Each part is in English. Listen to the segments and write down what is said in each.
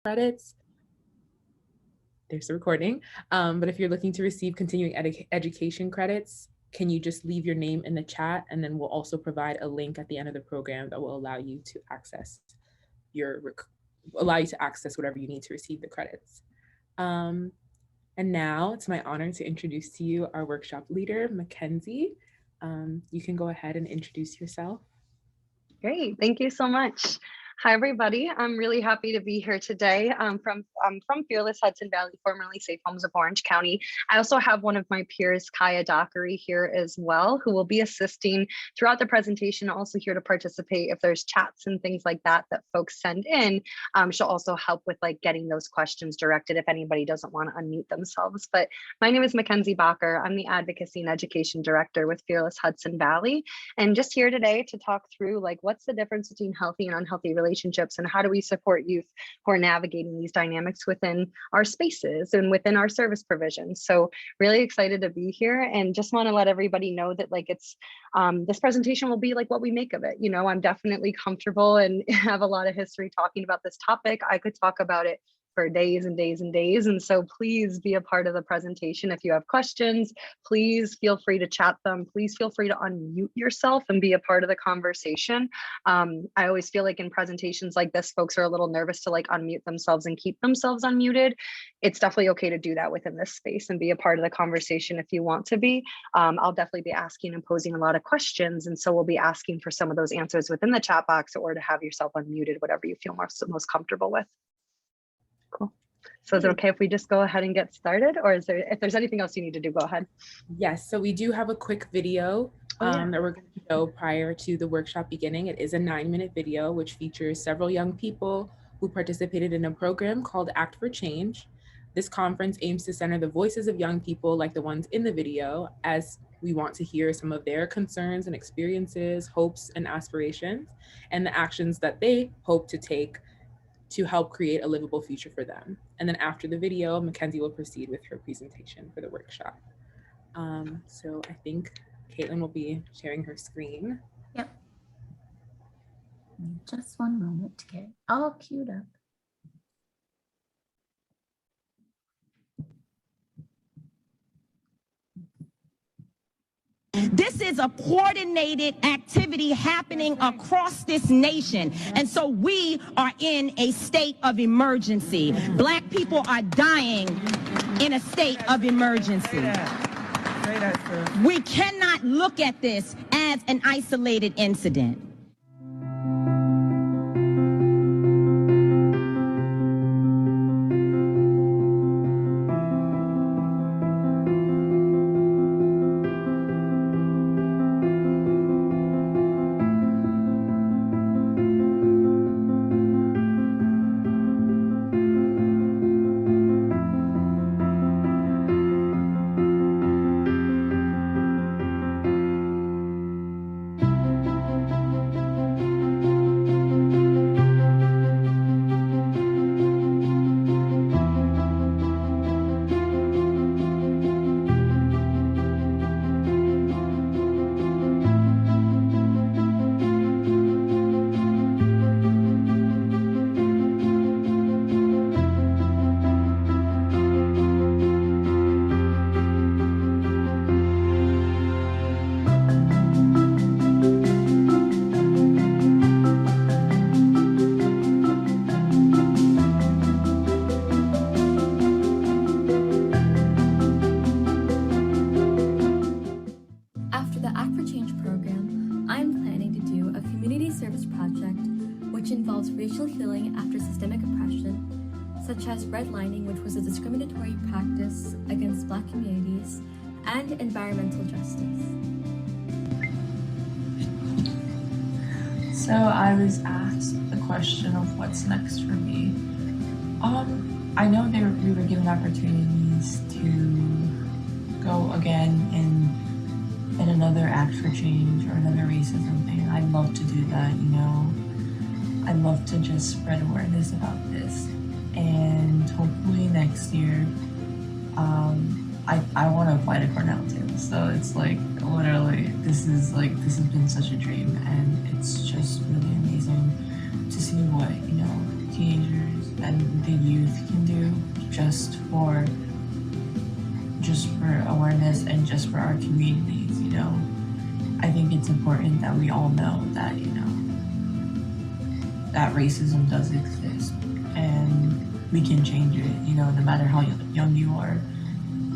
credits, there's the recording. But if you're looking to receive continuing education credits, can you just leave your name in the chat, and then we'll also provide a link at the end of the program that will allow you to access whatever you need to receive the credits. And now it's my honor to introduce to you our workshop leader, Mackenzie. You can go ahead and introduce yourself. Great, thank you so much. Hi, everybody. I'm really happy to be here today. I'm from Fearless Hudson Valley, formerly Safe Homes of Orange County. I also have one of my peers, Kaya Dockery, here as well, who will be assisting throughout the presentation, also here to participate. If there's chats and things like that that folks send in, she'll also help with like getting those questions directed if anybody doesn't want to unmute themselves. But my name is Mackenzie Bacher. I'm the Advocacy and Education Director with Fearless Hudson Valley, and just here today to talk through like what's the difference between healthy and unhealthy relationships, and how do we support youth who are navigating these dynamics within our spaces and within our service provisions. So really excited to be here, and just want to let everybody know that like it's this presentation will be like what we make of it. You know, I'm definitely comfortable and have a lot of history talking about this topic. I could talk about it for days and days and days. And so please be a part of the presentation. If you have questions, please feel free to chat them. Please feel free to unmute yourself and be a part of the conversation. I always feel like in presentations like this, folks are a little nervous to like unmute themselves and keep themselves unmuted. It's definitely okay to do that within this space and be a part of the conversation if you want to be. I'll definitely be asking and posing a lot of questions. And so we'll be asking for some of those answers within the chat box, or to have yourself unmuted, whatever you feel most comfortable with. Cool. So is it okay if we just go ahead and get started, or is there, if there's anything else you need to do, go ahead. Yes, so we do have a quick video that we're going to show prior to the workshop beginning. It is a 9-minute video, which features several young people who participated in a program called Act for Change. This conference aims to center the voices of young people like the ones in the video, as we want to hear some of their concerns and experiences, hopes and aspirations, and the actions that they hope to take to help create a livable future for them. And then after the video, Mackenzie will proceed with her presentation for the workshop. So I think Caitlin will be sharing her screen. Yep. Just one moment to get it all queued up. This is a coordinated activity happening across this nation. And so we are in a state of emergency. Black people are dying in a state of emergency. We cannot look at this as an isolated incident. Redlining, which was a discriminatory practice against Black communities, and environmental justice. So I was asked the question of what's next for me. I know we were given opportunities to go again in another Act for Change or another racism thing. I'd love to do that, you know. I'd love to just spread awareness about this. And hopefully next year, I want to apply to Cornell too. So it's like literally, this has been such a dream, and it's just really amazing to see what, you know, teenagers and the youth can do just for awareness and just for our communities, you know. I think it's important that we all know that, you know, that racism does exist and we can change it, you know, no matter how young you are,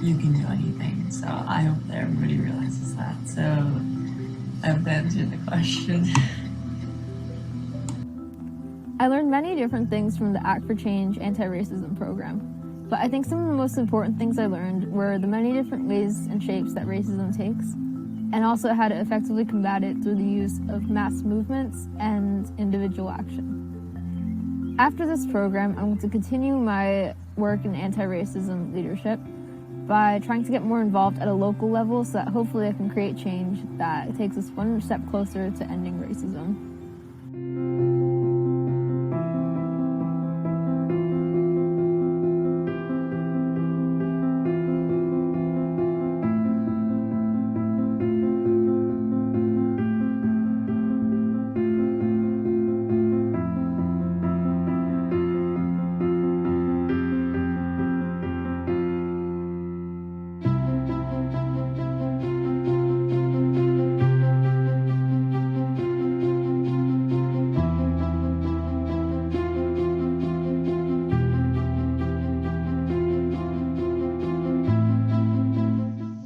you can do anything. So I hope that everybody realizes that. So I hope that answered the question. I learned many different things from the Act for Change anti-racism program. But I think some of the most important things I learned were the many different ways and shapes that racism takes, and also how to effectively combat it through the use of mass movements and individual action. After this program, I'm going to continue my work in anti-racism leadership by trying to get more involved at a local level so that hopefully I can create change that takes us one step closer to ending racism.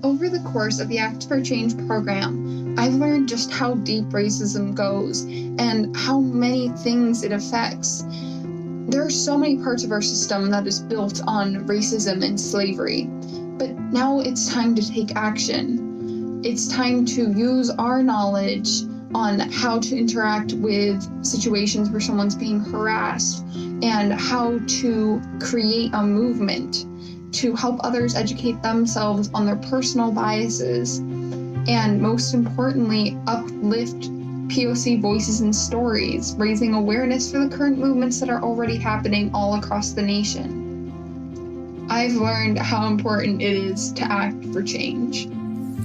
Over the course of the Act for Change program, I've learned just how deep racism goes and how many things it affects. There are so many parts of our system that is built on racism and slavery, but now it's time to take action. It's time to use our knowledge on how to interact with situations where someone's being harassed and how to create a movement to help others educate themselves on their personal biases, and most importantly, uplift POC voices and stories, raising awareness for the current movements that are already happening all across the nation. I've learned how important it is to act for change.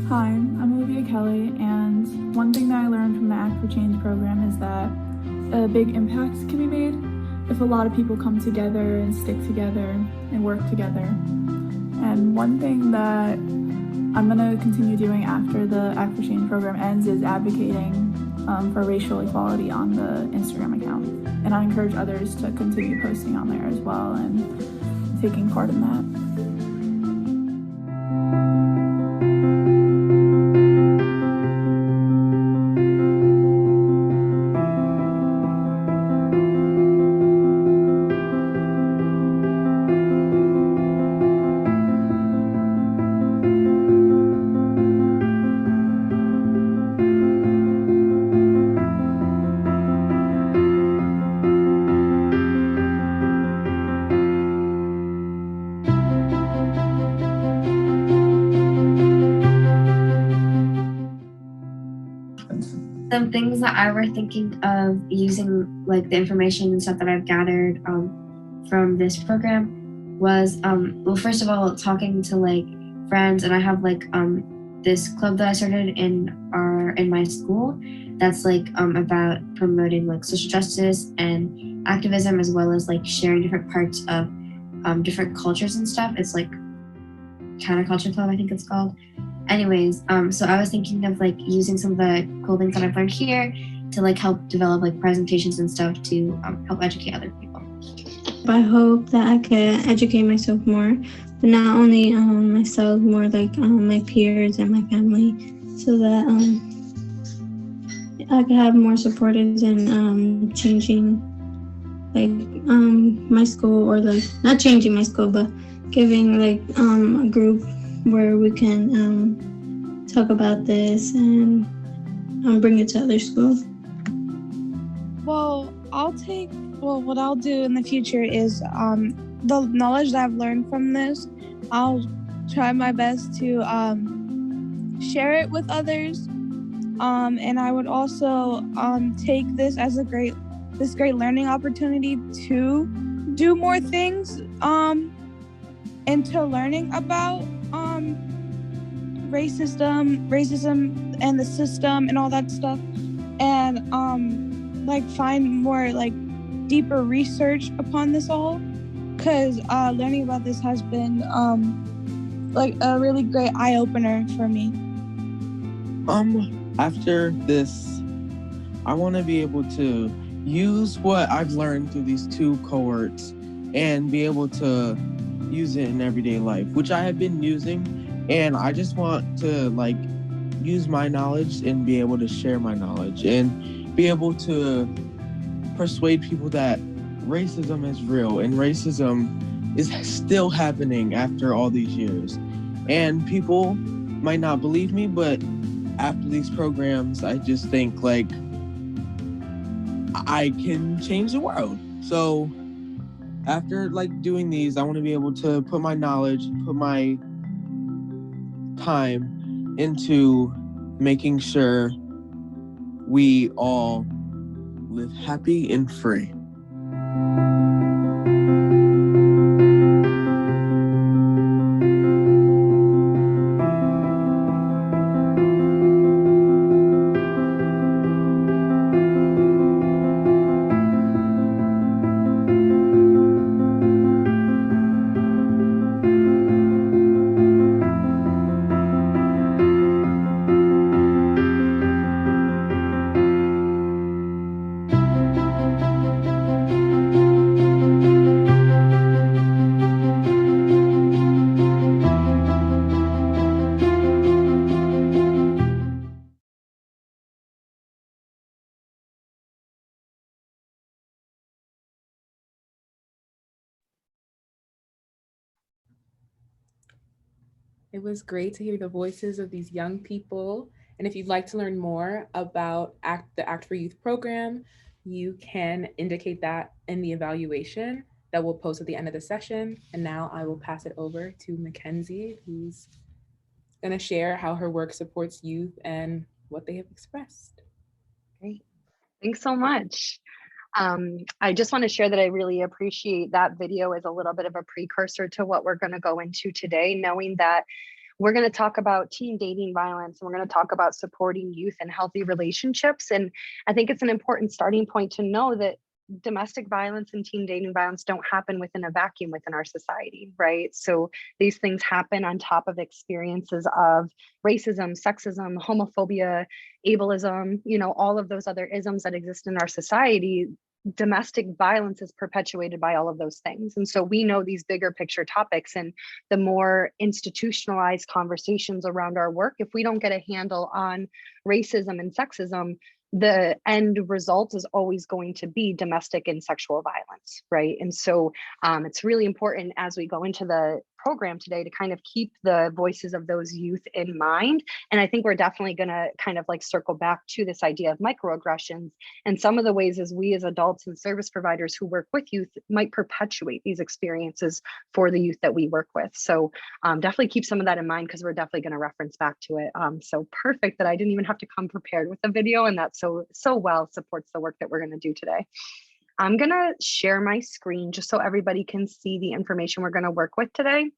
Hi, I'm Olivia Kelly, and one thing that I learned from the Act for Change program is that big impacts can be made if a lot of people come together and stick together and work together. And one thing that I'm going to continue doing after the Act for Change program ends is advocating for racial equality on the Instagram account. And I encourage others to continue posting on there as well and taking part in that. Some things that I were thinking of using, like the information and stuff that I've gathered from this program was, well, first of all, talking to like friends, and I have like this club that I started in my school that's like about promoting like social justice and activism, as well as like sharing different parts of different cultures and stuff. It's like Counterculture Club, I think it's called. Anyways, so I was thinking of like using some of the cool things that I've learned here to like help develop like presentations and stuff to help educate other people. I hope that I could educate myself more, but not only myself, more like my peers and my family, so that I could have more supporters in changing like my school, or like not changing my school, but giving like a group where we can talk about this and bring it to other schools. Well, what I'll do in the future is the knowledge that I've learned from this, I'll try my best to share it with others. And I would also take this as a great learning opportunity to do more things into learning about racism and the system and all that stuff, and like find more like deeper research upon this all, because learning about this has been like a really great eye-opener for me. After this, I want to be able to use what I've learned through these 2 cohorts and be able to use it in everyday life, which I have been using, and I just want to like use my knowledge and be able to share my knowledge and be able to persuade people that racism is real and racism is still happening after all these years. And people might not believe me, but after these programs, I just think like I can change the world. So after like doing these, I want to be able to put my knowledge, put my time into making sure we all live happy and free. It was great to hear the voices of these young people. And if you'd like to learn more about the Act for Youth program, you can indicate that in the evaluation that we'll post at the end of the session. And now I will pass it over to Mackenzie, who's going to share how her work supports youth and what they have expressed. Great. Thanks so much. I just want to share that I really appreciate that video as a little bit of a precursor to what we're going to go into today, knowing that we're going to talk about teen dating violence, and we're going to talk about supporting youth and healthy relationships. And I think it's an important starting point to know that domestic violence and teen dating violence don't happen within a vacuum within our society, right? So these things happen on top of experiences of racism, sexism, homophobia, ableism, all of those other isms that exist in our society. Domestic violence is perpetuated by all of those things. And so we know these bigger picture topics, and the more institutionalized conversations around our work, if we don't get a handle on racism and sexism, the end result is always going to be domestic and sexual violence, right? And so it's really important as we go into the program today to kind of keep the voices of those youth in mind. And I think we're definitely going to kind of like circle back to this idea of microaggressions and some of the ways as we as adults and service providers who work with youth might perpetuate these experiences for the youth that we work with. So definitely keep some of that in mind, because we're definitely going to reference back to it. So perfect that I didn't even have to come prepared with a video, and that so well supports the work that we're going to do today. I'm going to share my screen just so everybody can see the information we're going to work with today.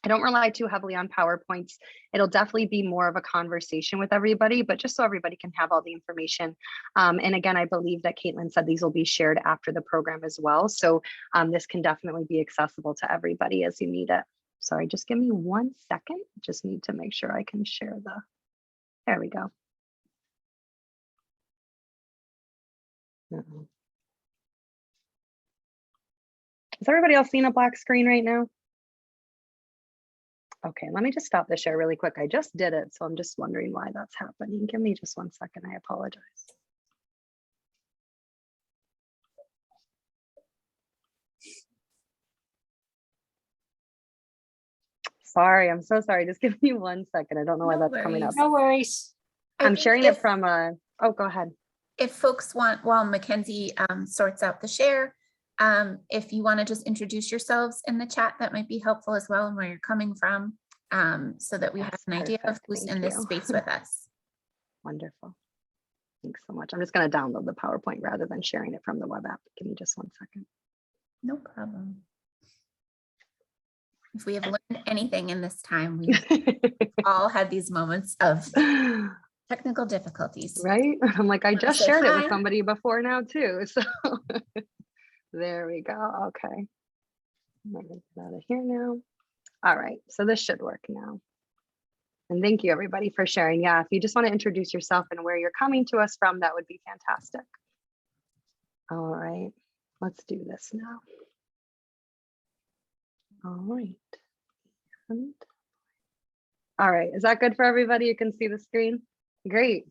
I don't rely too heavily on PowerPoints. It'll definitely be more of a conversation with everybody, but just so everybody can have all the information. And again, I believe that Caitlin said these will be shared after the program as well. So this can definitely be accessible to everybody as you need it. Sorry, just give me 1 second. Just need to make sure I can share there we go. Is everybody else seeing a black screen right now? Okay, let me just stop the share really quick. I just did it, so I'm just wondering why that's happening. Give me just 1 second, I apologize. Sorry, I'm so sorry. Just give me 1 second. I don't know why that's coming up. No worries. I'm sharing it from oh, go ahead. If folks want, while Mackenzie sorts out the share, if you want to just introduce yourselves in the chat, that might be helpful as well, and where you're coming from, so that we have an idea of who's in this space with us. Wonderful. Thanks so much. I'm just going to download the PowerPoint rather than sharing it from the web app. Give me just 1 second. No problem. If we have learned anything in this time, we've all had these moments of technical difficulties. Right? I'm like, I just shared it with somebody before now too. So There we go. Okay. I'm gonna get out of here now. All right, so this should work now. And thank you everybody for sharing. Yeah, if you just want to introduce yourself and where you're coming to us from, that would be fantastic. All right, let's do this now. All right. All right, is that good for everybody? You can see the screen? Great.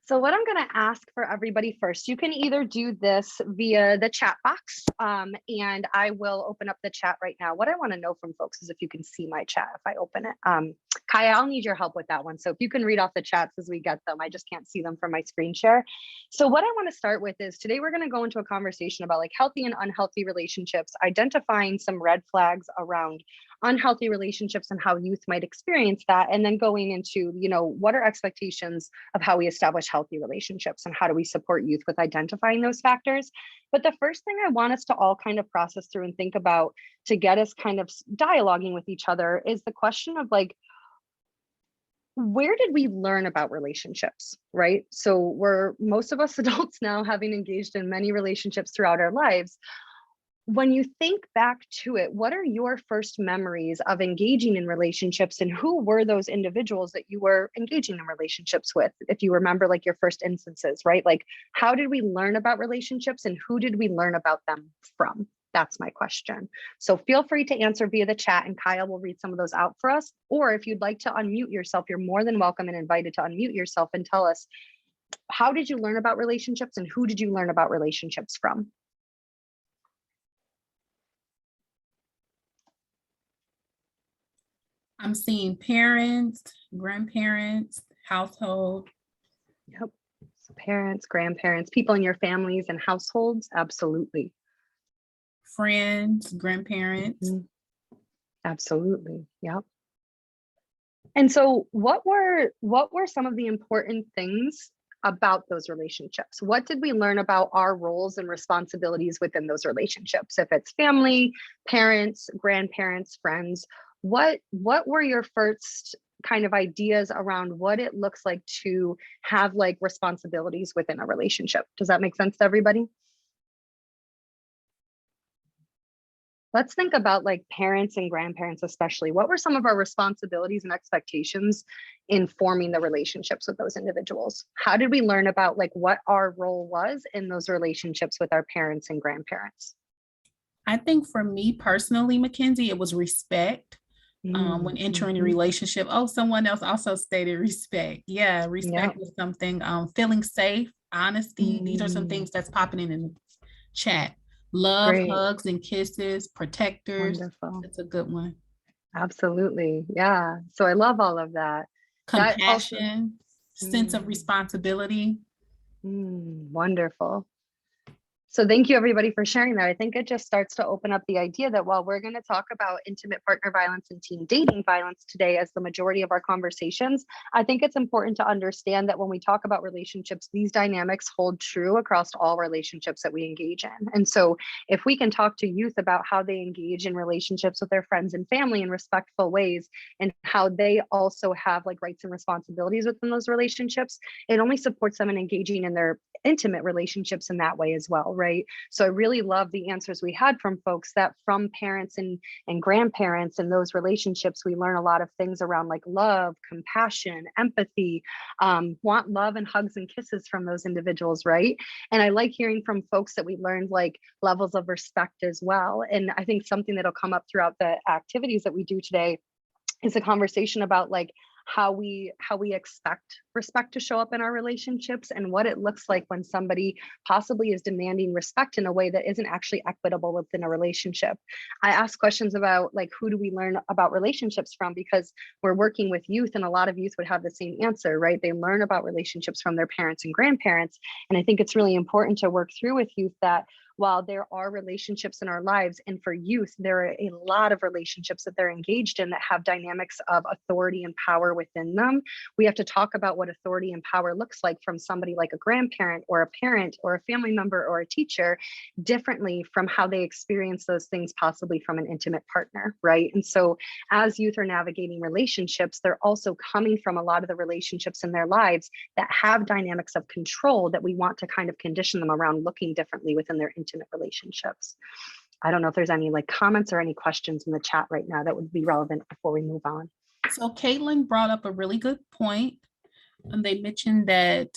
So what I'm going to ask for everybody first, you can either do this via the chat box, and I will open up the chat right now. What I want to know from folks is if you can see my chat if I open it. Kaya, I'll need your help with that one. So if you can read off the chats as we get them, I just can't see them from my screen share. So what I want to start with is today we're going to go into a conversation about like healthy and unhealthy relationships, identifying some red flags around unhealthy relationships and how youth might experience that, and then going into, you know, what are expectations of how we establish healthy relationships and how do we support youth with identifying those factors. But the first thing I want us to all kind of process through and think about to get us kind of dialoguing with each other is the question of like, where did we learn about relationships, right? So we're, most of us adults now, having engaged in many relationships throughout our lives. When you think back to it, what are your first memories of engaging in relationships, and who were those individuals that you were engaging in relationships with? If you remember like your first instances, right? Like, how did we learn about relationships and who did we learn about them from? That's my question. So feel free to answer via the chat and Kaya will read some of those out for us. Or if you'd like to unmute yourself, you're more than welcome and invited to unmute yourself and tell us, how did you learn about relationships and who did you learn about relationships from? I'm seeing parents, grandparents, household. Yep. So parents, grandparents, people in your families and households. Absolutely. Friends, grandparents. Absolutely. Yep. And so what were some of the important things about those relationships? What did we learn about our roles and responsibilities within those relationships? If it's family, parents, grandparents, friends, what were your first kind of ideas around what it looks like to have like responsibilities within a relationship? Does that make sense to everybody? Let's think about like parents and grandparents, especially. What were some of our responsibilities and expectations in forming the relationships with those individuals? How did we learn about like what our role was in those relationships with our parents and grandparents? I think for me personally, Mackenzie, it was respect. When entering a relationship. Oh, someone else also stated respect. Yeah, respect was something. Feeling safe, honesty. These are some things that's popping in the chat. Love, hugs and kisses, protectors. Wonderful. That's a good one. Absolutely. Yeah. So I love all of that. Compassion, sense of responsibility. Wonderful. So thank you everybody for sharing that. I think it just starts to open up the idea that while we're going to talk about intimate partner violence and teen dating violence today as the majority of our conversations, I think it's important to understand that when we talk about relationships, these dynamics hold true across all relationships that we engage in. And so if we can talk to youth about how they engage in relationships with their friends and family in respectful ways, and how they also have like rights and responsibilities within those relationships, it only supports them in engaging in their intimate relationships in that way as well, right? So I really love the answers we had from folks that from parents and grandparents and those relationships, we learn a lot of things around like love, compassion, empathy, want love and hugs and kisses from those individuals, right? And I like hearing from folks that we learned like levels of respect as well. And I think something that'll come up throughout the activities that we do today is a conversation about like how we expect respect to show up in our relationships and what it looks like when somebody possibly is demanding respect in a way that isn't actually equitable within a relationship. I ask questions about like, who do we learn about relationships from? Because we're working with youth and a lot of youth would have the same answer, right? They learn about relationships from their parents and grandparents. And I think it's really important to work through with youth that while there are relationships in our lives, and for youth, there are a lot of relationships that they're engaged in that have dynamics of authority and power within them. We have to talk about what authority and power looks like from somebody like a grandparent or a parent or a family member or a teacher differently from how they experience those things possibly from an intimate partner, right? And so as youth are navigating relationships, they're also coming from a lot of the relationships in their lives that have dynamics of control that we want to kind of condition them around looking differently within their intimate intimate relationships. I don't know if there's any like comments or any questions in the chat right now that would be relevant before we move on. So Caitlin brought up a really good point. And they mentioned that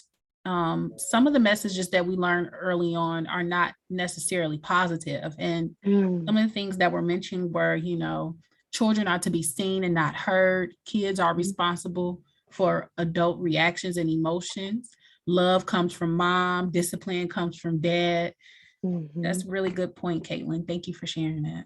some of the messages that we learn early on are not necessarily positive. And some of the things that were mentioned were, you know, children are to be seen and not heard. Kids are responsible for adult reactions and emotions. Love comes from mom, discipline comes from dad. That's a really good point, Caitlin. Thank you for sharing that.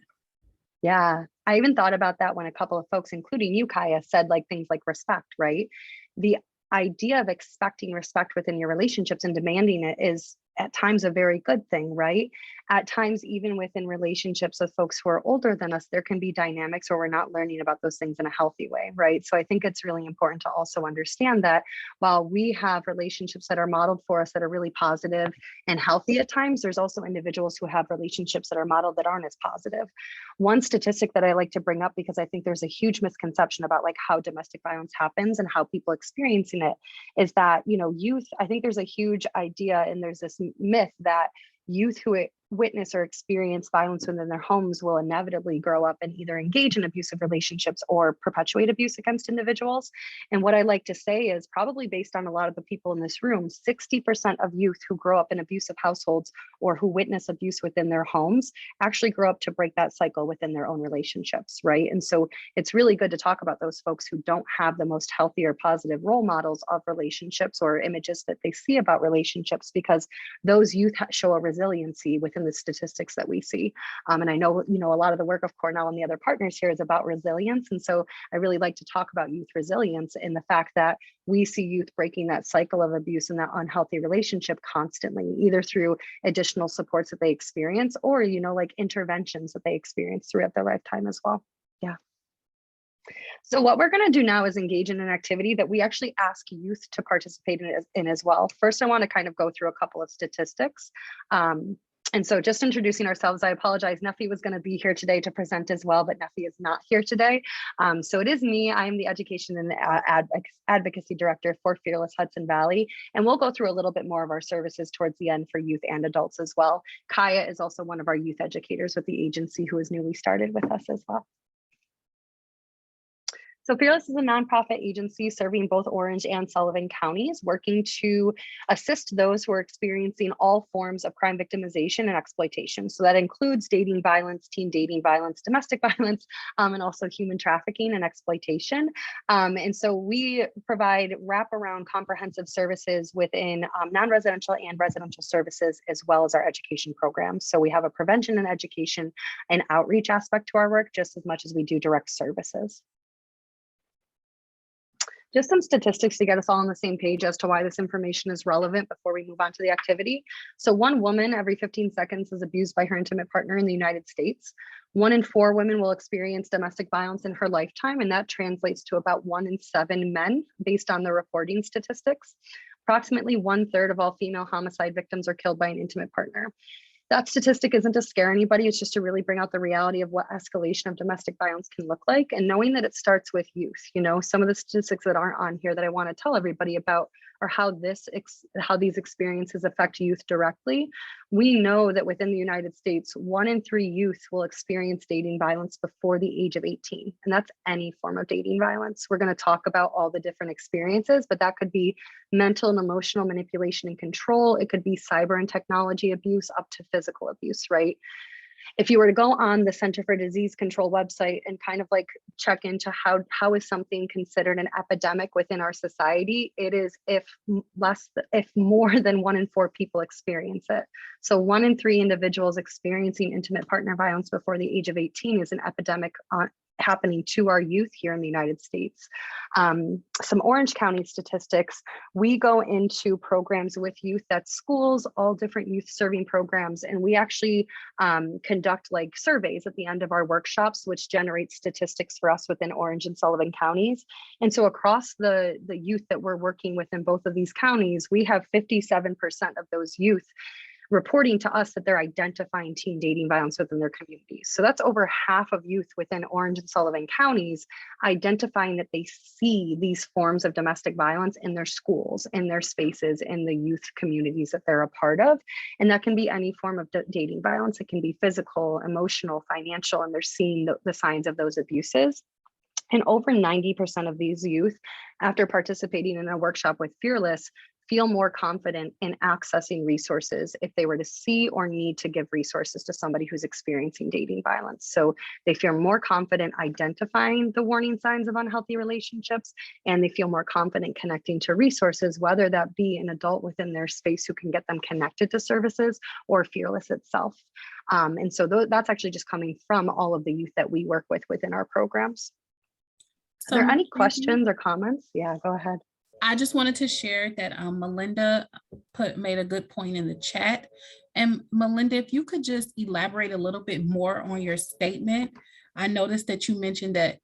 Yeah, I even thought about that when a couple of folks, including you, Kaya, said like things like respect, right? The idea of expecting respect within your relationships and demanding it is at times a very good thing, right? At times, even within relationships with folks who are older than us, there can be dynamics where we're not learning about those things in a healthy way, right? So I think it's really important to also understand that while we have relationships that are modeled for us that are really positive and healthy at times, there's also individuals who have relationships that are modeled that aren't as positive. One statistic that I like to bring up, because I think there's a huge misconception about like how domestic violence happens and how people experiencing it, is that, you know, youth, I think there's a huge idea and there's this myth that youth who witness or experience violence within their homes will inevitably grow up and either engage in abusive relationships or perpetuate abuse against individuals. And what I like to say is, probably based on a lot of the people in this room, 60% of youth who grow up in abusive households or who witness abuse within their homes actually grow up to break that cycle within their own relationships, right? And so it's really good to talk about those folks who don't have the most healthy or positive role models of relationships or images that they see about relationships, because those youth show a resiliency within the statistics that we see. And I know, you know, a lot of the work of Cornell and the other partners here is about resilience. And so I really like to talk about youth resilience in the fact that we see youth breaking that cycle of abuse and that unhealthy relationship constantly, either through additional supports that they experience or, you know, like interventions that they experience throughout their lifetime as well. Yeah. So what we're going to do now is engage in an activity that we actually ask youth to participate in as well. First, I want to kind of go through a couple of statistics. And so just introducing ourselves, I apologize, Nafie was going to be here today to present as well, but Nafie is not here today. So it is me. I am the Education and Advocacy Director for Fearless Hudson Valley. And we'll go through a little bit more of our services towards the end for youth and adults as well. Kaya is also one of our youth educators with the agency who is newly started with us as well. So Fearless is a nonprofit agency serving both Orange and Sullivan counties, working to assist those who are experiencing all forms of crime victimization and exploitation. So that includes dating violence, teen dating violence, domestic violence, and also human trafficking and exploitation. And so we provide wraparound comprehensive services within non-residential and residential services, as well as our education programs. So we have a prevention and education and outreach aspect to our work, just as much as we do direct services. Just some statistics to get us all on the same page as to why this information is relevant before we move on to the activity. So 1 woman every 15 seconds is abused by her intimate partner in the United States. 1 in 4 women will experience domestic violence in her lifetime, and that translates to about 1 in 7 men based on the reporting statistics. Approximately 1/3 of all female homicide victims are killed by an intimate partner. That statistic isn't to scare anybody, it's just to really bring out the reality of what escalation of domestic violence can look like, and knowing that it starts with youth. You know, some of the statistics that aren't on here that I want to tell everybody about are how these experiences affect youth directly. We know that within the United States, 1 in 3 youth will experience dating violence before the age of 18, and that's any form of dating violence. We're going to talk about all the different experiences, but that could be mental and emotional manipulation and control. It could be cyber and technology abuse up to physical abuse, right? If you were to go on the Center for Disease Control website and kind of like check into how is something considered an epidemic within our society, it is if more than 1 in 4 people experience it. So 1 in 3 individuals experiencing intimate partner violence before the age of 18 is an epidemic happening to our youth here in the United States. Some Orange County statistics, we go into programs with youth at schools, all different youth serving programs, and we actually conduct like surveys at the end of our workshops, which generate statistics for us within Orange and Sullivan counties. And so across the youth that we're working with in both of these counties, we have 57% of those youth reporting to us that they're identifying teen dating violence within their communities. So that's over half of youth within Orange and Sullivan counties identifying that they see these forms of domestic violence in their schools, in their spaces, in the youth communities that they're a part of. And that can be any form of dating violence. It can be physical, emotional, financial, and they're seeing the signs of those abuses. And over 90% of these youth, after participating in a workshop with Fearless, feel more confident in accessing resources if they were to see or need to give resources to somebody who's experiencing dating violence. So they feel more confident identifying the warning signs of unhealthy relationships, and they feel more confident connecting to resources, whether that be an adult within their space who can get them connected to services or Fearless itself. And so that's actually just coming from all of the youth that we work with within our programs. Are there any questions or comments? Yeah, go ahead. I just wanted to share that Melinda made a good point in the chat. And Melinda, if you could just elaborate a little bit more on your statement. I noticed that you mentioned that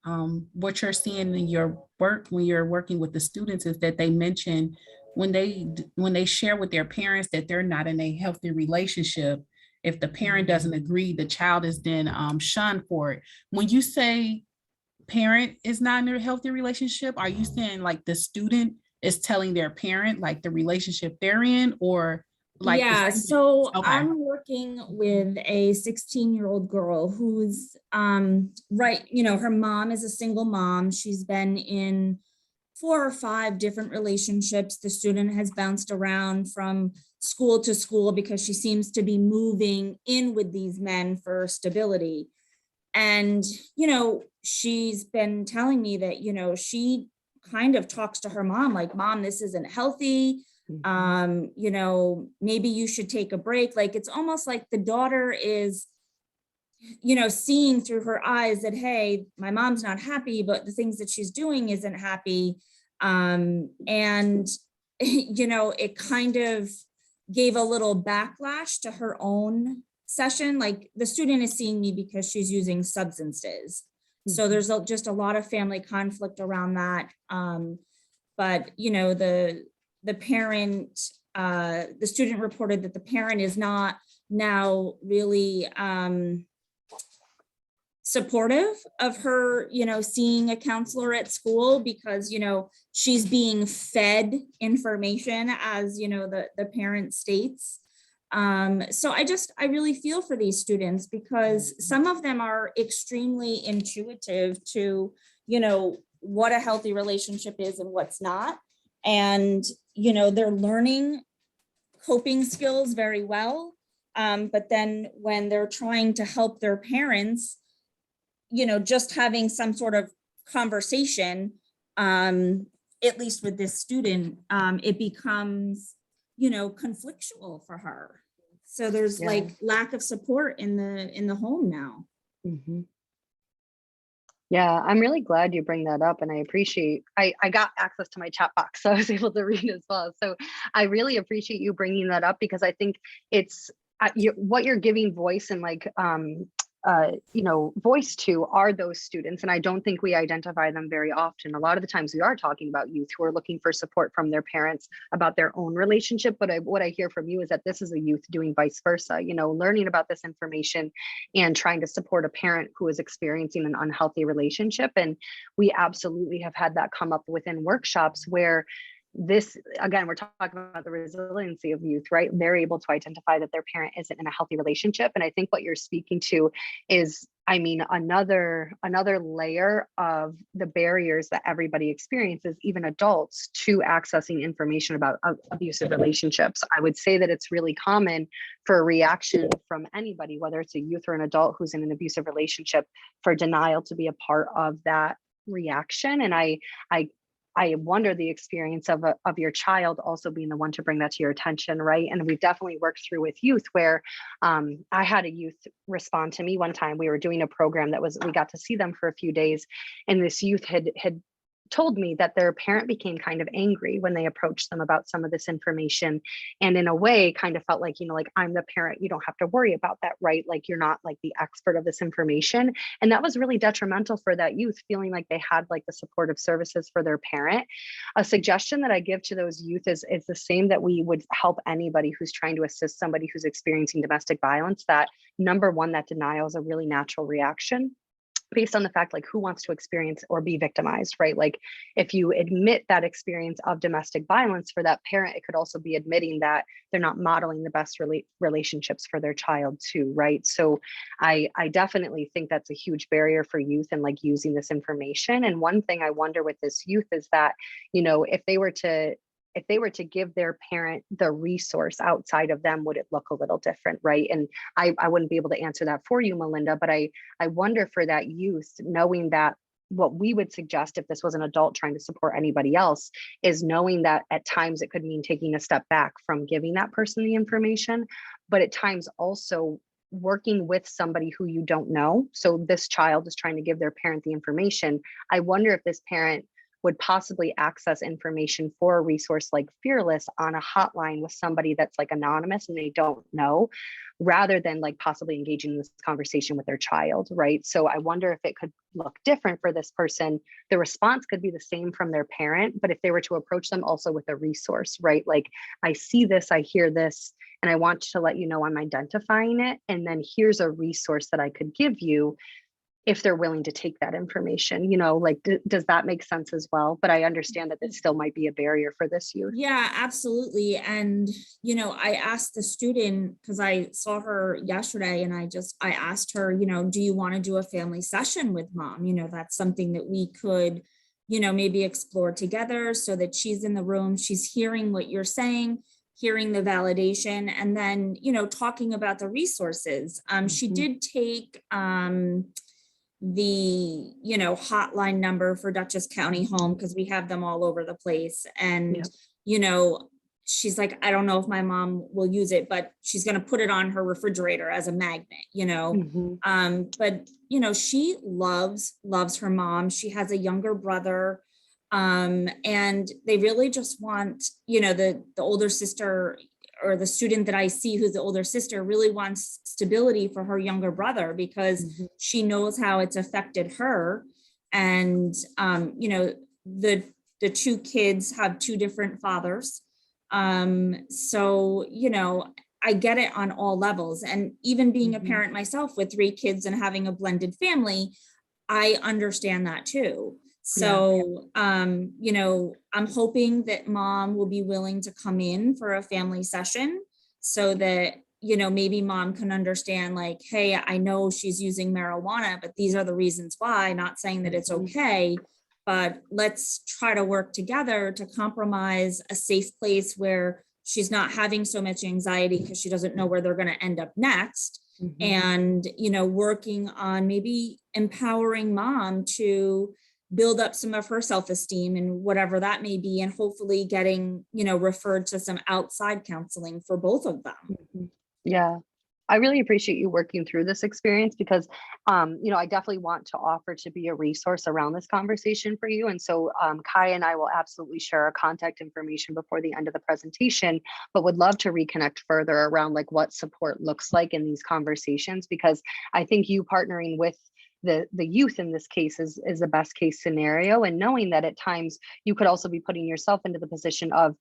what you're seeing in your work when you're working with the students is that they mention when they share with their parents that they're not in a healthy relationship, if the parent doesn't agree, the child is then shunned for it. When you say parent is not in a healthy relationship, are you saying like the student is telling their parent like the relationship they're in, or like? Yeah, so okay. I'm working with a 16-year-old girl who's right, you know, her mom is a single mom. She's been in 4 or 5 different relationships. The student has bounced around from school to school because she seems to be moving in with these men for stability. And, you know, she's been telling me that, you know, she kind of talks to her mom like, Mom, this isn't healthy. You know, maybe you should take a break. Like, it's almost like the daughter is, you know, seeing through her eyes that, hey, my mom's not happy, but the things that she's doing isn't happy. And, you know, it kind of gave a little backlash to her own session. Like, the student is seeing me because she's using substances. So there's just a lot of family conflict around that. But, you know, the parent, the student reported that the parent is not now really supportive of her, you know, seeing a counselor at school because, you know, she's being fed information as, you know, the parent states. So I really feel for these students because some of them are extremely intuitive to, you know, what a healthy relationship is and what's not. And, you know, they're learning coping skills very well. But then when they're trying to help their parents, you know, just having some sort of conversation, at least with this student, it becomes, you know, conflictual for her. So there's like lack of support in the home now. Yeah, I'm really glad you bring that up, and I appreciate, I got access to my chat box, so I was able to read as well. So I really appreciate you bringing that up because I think it's what you're giving voice and like, you know, voice to are those students. And I don't think we identify them very often. A lot of the times we are talking about youth who are looking for support from their parents about their own relationship. But what I hear from you is that this is a youth doing vice versa, you know, learning about this information and trying to support a parent who is experiencing an unhealthy relationship. And we absolutely have had that come up within workshops where this, again, we're talking about the resiliency of youth, right? They're able to identify that their parent isn't in a healthy relationship. And I think what you're speaking to is, I mean, another layer of the barriers that everybody experiences, even adults, to accessing information about abusive relationships. I would say that it's really common for a reaction from anybody, whether it's a youth or an adult who's in an abusive relationship, for denial to be a part of that reaction. And I wonder the experience of your child also being the one to bring that to your attention, right? And we've definitely worked through with youth where I had a youth respond to me one time. We were doing a program that was, we got to see them for a few days, and this youth had told me that their parent became kind of angry when they approached them about some of this information, and in a way kind of felt like, like, I'm the parent, you don't have to worry about that, right? Like, you're not like the expert of this information. And that was really detrimental for that youth, feeling like they had like the supportive services for their parent. A suggestion that I give to those youth is the same that we would help anybody who's trying to assist somebody who's experiencing domestic violence, that number one, that denial is a really natural reaction based on the fact, like, who wants to experience or be victimized, right? Like, if you admit that experience of domestic violence for that parent, it could also be admitting that they're not modeling the best relationships for their child too, right? So I definitely think that's a huge barrier for youth and like using this information. And one thing I wonder with this youth is that, if they were to give their parent the resource outside of them, would it look a little different, right? And I wouldn't be able to answer that for you, Melinda, but I wonder for that youth, knowing that what we would suggest if this was an adult trying to support anybody else is knowing that at times it could mean taking a step back from giving that person the information, but at times also working with somebody who you don't know. So this child is trying to give their parent the information. I wonder if this parent would possibly access information for a resource like Fearless on a hotline with somebody that's like anonymous and they don't know, rather than like possibly engaging in this conversation with their child, right? So I wonder if it could look different for this person. The response could be the same from their parent, but if they were to approach them also with a resource, right? Like, I see this, I hear this, and I want to let you know I'm identifying it. And then here's a resource that I could give you if they're willing to take that information, like, does that make sense as well? But I understand that it still might be a barrier for this youth. Yeah, absolutely. And, I asked the student, because I saw her yesterday, and I asked her, do you want to do a family session with mom? That's something that we could, maybe explore together, so that she's in the room, she's hearing what you're saying, hearing the validation, and then, talking about the resources. She did take, the hotline number for Dutchess County Home, because we have them all over the place, and she's like, I don't know if my mom will use it, but she's going to put it on her refrigerator as a magnet, but she loves her mom. She has a younger brother, and they really just want, the older sister, or the student that I see who's the older sister, really wants stability for her younger brother, because she knows how it's affected her. And, the two kids have two different fathers. So, I get it on all levels. And even being a parent myself with 3 kids and having a blended family, I understand that too. So, I'm hoping that mom will be willing to come in for a family session, so that, maybe mom can understand, like, hey, I know she's using marijuana, but these are the reasons why. Not saying that it's okay, but let's try to work together to compromise a safe place where she's not having so much anxiety because she doesn't know where they're going to end up next. And, working on maybe empowering mom to build up some of her self-esteem and whatever that may be, and hopefully getting, referred to some outside counseling for both of them. Yeah. I really appreciate you working through this experience, because, I definitely want to offer to be a resource around this conversation for you. And so Kai and I will absolutely share our contact information before the end of the presentation, but would love to reconnect further around like what support looks like in these conversations, because I think you partnering with the youth in this case is the best case scenario, and knowing that at times you could also be putting yourself into the position of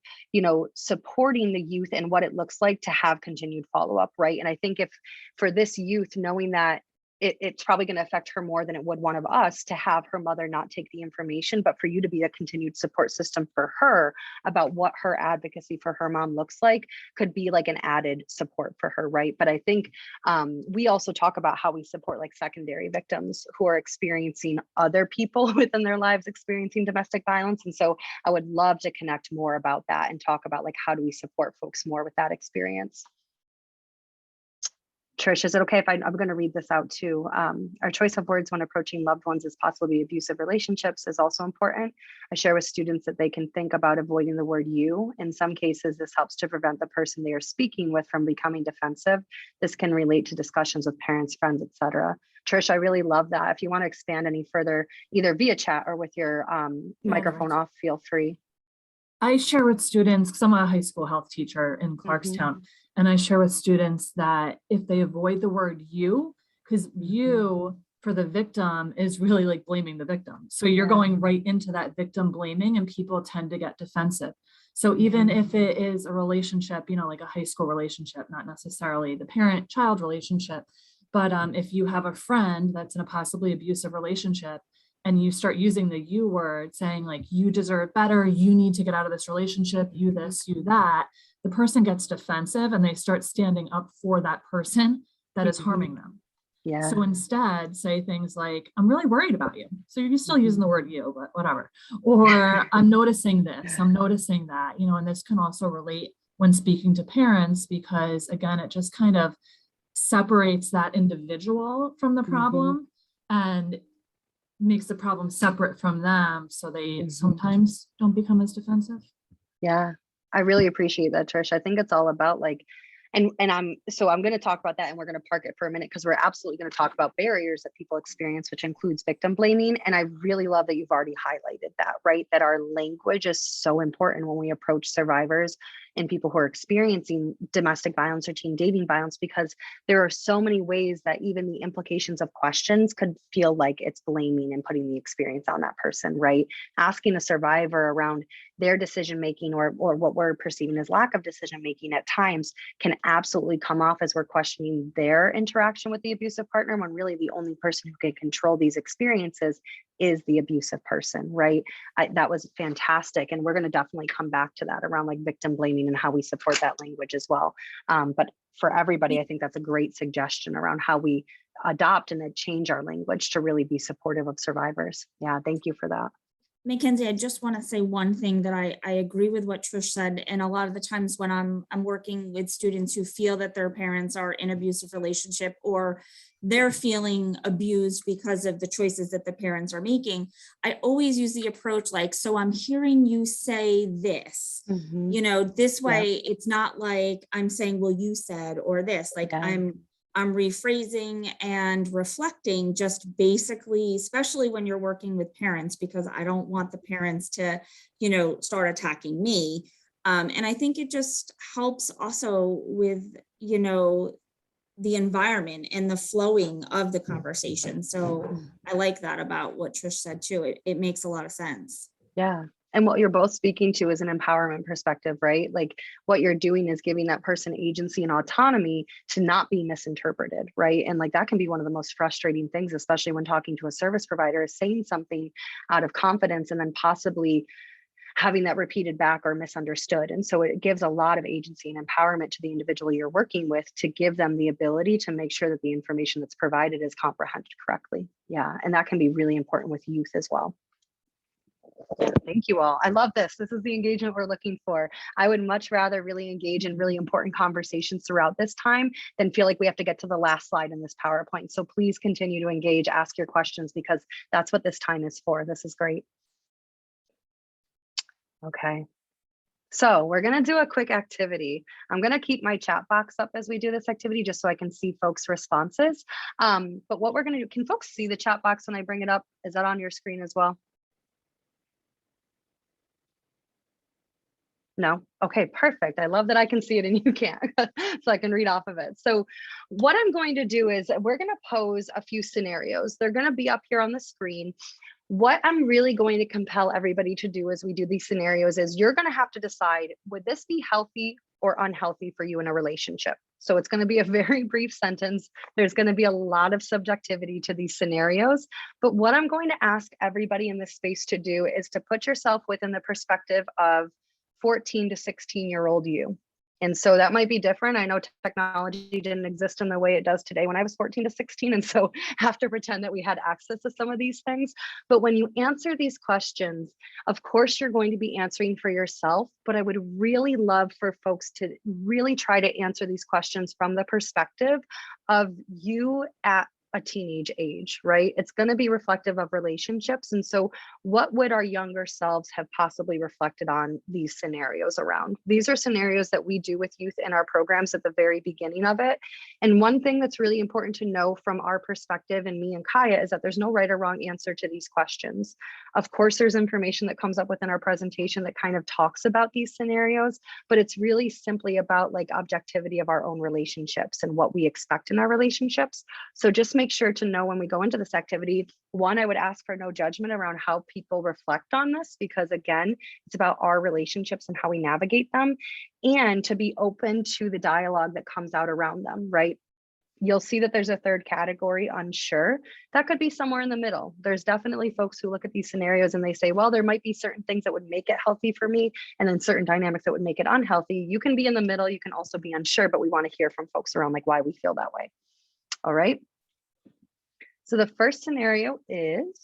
supporting the youth and what it looks like to have continued follow-up, right? And I think if for this youth, knowing that it's probably going to affect her more than it would one of us to have her mother not take the information, but for you to be a continued support system for her about what her advocacy for her mom looks like could be like an added support for her, right? But I think we also talk about how we support like secondary victims who are experiencing other people within their lives experiencing domestic violence. And so I would love to connect more about that and talk about like how do we support folks more with that experience. Trish, is it okay if I'm going to read this out too? Our choice of words when approaching loved ones as possibly abusive relationships is also important. I share with students that they can think about avoiding the word you. In some cases, this helps to prevent the person they are speaking with from becoming defensive. This can relate to discussions with parents, friends, etc. Trish, I really love that. If you want to expand any further, either via chat or with your microphone off, feel free. I share with students, because I'm a high school health teacher in Clarkstown, and I share with students that if they avoid the word you, because you for the victim is really like blaming the victim. So you're going right into that victim blaming, and people tend to get defensive. So even if it is a relationship, you know, like a high school relationship, not necessarily the parent-child relationship, but if you have a friend that's in a possibly abusive relationship, and you start using the you word, saying like, you deserve better, you need to get out of this relationship, you this, you that, the person gets defensive and they start standing up for that person that is harming them. Yeah. So instead, say things like, I'm really worried about you. So you're still using the word you, but whatever. Or I'm noticing this, I'm noticing that, you know, and this can also relate when speaking to parents, because again, it just kind of separates that individual from the problem and makes the problem separate from them, so they sometimes don't become as defensive. Yeah, I really appreciate that, Trish. I think it's all about like, and I'm going to talk about that, and we're going to park it for a minute because we're absolutely going to talk about barriers that people experience, which includes victim blaming. And I really love that you've already highlighted that, right? That our language is so important when we approach survivors and people who are experiencing domestic violence or teen dating violence, because there are so many ways that even the implications of questions could feel like it's blaming and putting the experience on that person, right? Asking a survivor around their decision making or what we're perceiving as lack of decision making at times can absolutely come off as we're questioning their interaction with the abusive partner, when really the only person who can control these experiences is the abusive person, right? That was fantastic. And we're going to definitely come back to that around like victim blaming and how we support that language as well. But for everybody, I think that's a great suggestion around how we adopt and then change our language to really be supportive of survivors. Yeah, thank you for that. Mackenzie, I just want to say one thing that I agree with what Trish said. And a lot of the times when I'm working with students who feel that their parents are in abusive relationship or they're feeling abused because of the choices that the parents are making, I always use the approach like, so I'm hearing you say this, you know, this way, it's not like I'm saying, well, you said, or this, like I'm rephrasing and reflecting, just basically, especially when you're working with parents, because I don't want the parents to, you know, start attacking me. And I think it just helps also with, you know, the environment and the flowing of the conversation. So I like that about what Trish said too. It makes a lot of sense. Yeah. And what you're both speaking to is an empowerment perspective, right? Like what you're doing is giving that person agency and autonomy to not be misinterpreted, right? And like that can be one of the most frustrating things, especially when talking to a service provider, is saying something out of confidence and then possibly having that repeated back or misunderstood. And so it gives a lot of agency and empowerment to the individual you're working with to give them the ability to make sure that the information that's provided is comprehended correctly. Yeah. And that can be really important with youth as well. Thank you all. I love this. This is the engagement we're looking for. I would much rather really engage in really important conversations throughout this time than feel like we have to get to the last slide in this PowerPoint. So please continue to engage, ask your questions, because that's what this time is for. This is great. Okay. So we're going to do a quick activity. I'm going to keep my chat box up as we do this activity, just so I can see folks' responses. But what we're going to do, can folks see the chat box when I bring it up? Is that on your screen as well? No? Okay, perfect. I love that I can see it and you can't, so I can read off of it. So what I'm going to do is we're going to pose a few scenarios. They're going to be up here on the screen. What I'm really going to compel everybody to do as we do these scenarios is you're going to have to decide, would this be healthy or unhealthy for you in a relationship? So it's going to be a very brief sentence. There's going to be a lot of subjectivity to these scenarios. But what I'm going to ask everybody in this space to do is to put yourself within the perspective of 14 to 16-year-old you. And so that might be different. I know technology didn't exist in the way it does today when I was 14 to 16. And so have to pretend that we had access to some of these things. But when you answer these questions, of course, you're going to be answering for yourself. But I would really love for folks to really try to answer these questions from the perspective of you at a teenage age, right? It's going to be reflective of relationships. And so what would our younger selves have possibly reflected on these scenarios around? These are scenarios that we do with youth in our programs at the very beginning of it. And one thing that's really important to know from our perspective, and me and Kaya, is that there's no right or wrong answer to these questions. Of course, there's information that comes up within our presentation that kind of talks about these scenarios, but it's really simply about like objectivity of our own relationships and what we expect in our relationships. So just make sure to know when we go into this activity, one, I would ask for no judgment around how people reflect on this, because again, it's about our relationships and how we navigate them, and to be open to the dialogue that comes out around them, right? You'll see that there's a third category, unsure. That could be somewhere in the middle. There's definitely folks who look at these scenarios and they say, well, there might be certain things that would make it healthy for me, and then certain dynamics that would make it unhealthy. You can be in the middle, you can also be unsure, but we want to hear from folks around like why we feel that way. All right. So the first scenario is,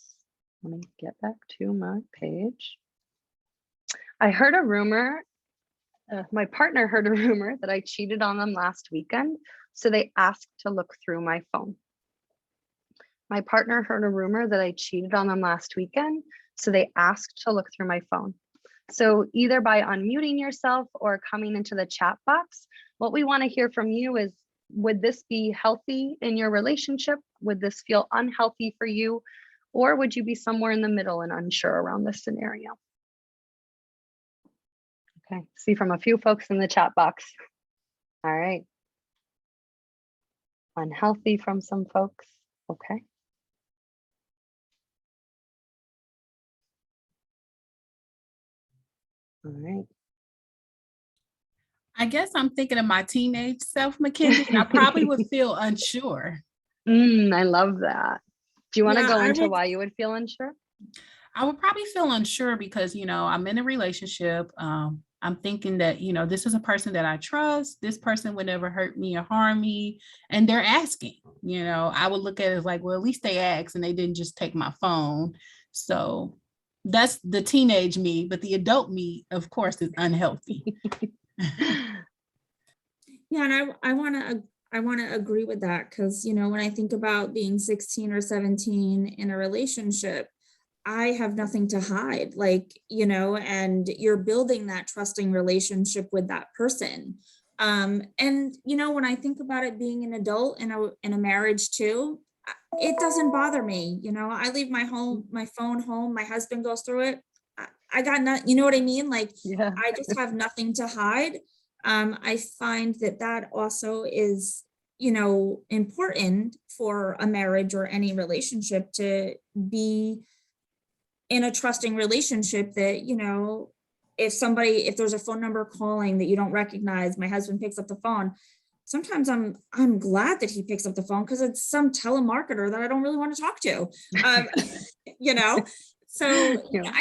let me get back to my page. I heard a rumor, my partner heard a rumor that I cheated on them last weekend, so they asked to look through my phone. My partner heard a rumor that I cheated on them last weekend, so they asked to look through my phone. So either by unmuting yourself or coming into the chat box, what we want to hear from you is, would this be healthy in your relationship? Would this feel unhealthy for you? Or would you be somewhere in the middle and unsure around this scenario? Okay, see from a few folks in the chat box. All right. Unhealthy from some folks. Okay. All right. I guess I'm thinking of my teenage self, Mackenzie, and I probably would feel unsure. I love that. Do you want to go into would, why you would feel unsure? I would probably feel unsure because, you know, I'm in a relationship. I'm thinking that, you know, this is a person that I trust. This person would never hurt me or harm me. And they're asking, you know, I would look at it as like, well, at least they asked and they didn't just take my phone. So that's the teenage me, but the adult me, of course, is unhealthy. Yeah, and I want to agree with that, because, you know, when I think about being 16 or 17 in a relationship, I have nothing to hide, like, you know, and you're building that trusting relationship with that person. And, you know, when I think about it being an adult in a marriage too, it doesn't bother me. You know, I leave my phone home, my husband goes through it. I got nothing, you know what I mean? Like, yeah. I just have nothing to hide. I find that also is, you know, important for a marriage or any relationship, to be in a trusting relationship that, you know, if there's a phone number calling that you don't recognize, my husband picks up the phone. Sometimes I'm glad that he picks up the phone, because it's some telemarketer that I don't really want to talk to, you know? So yeah.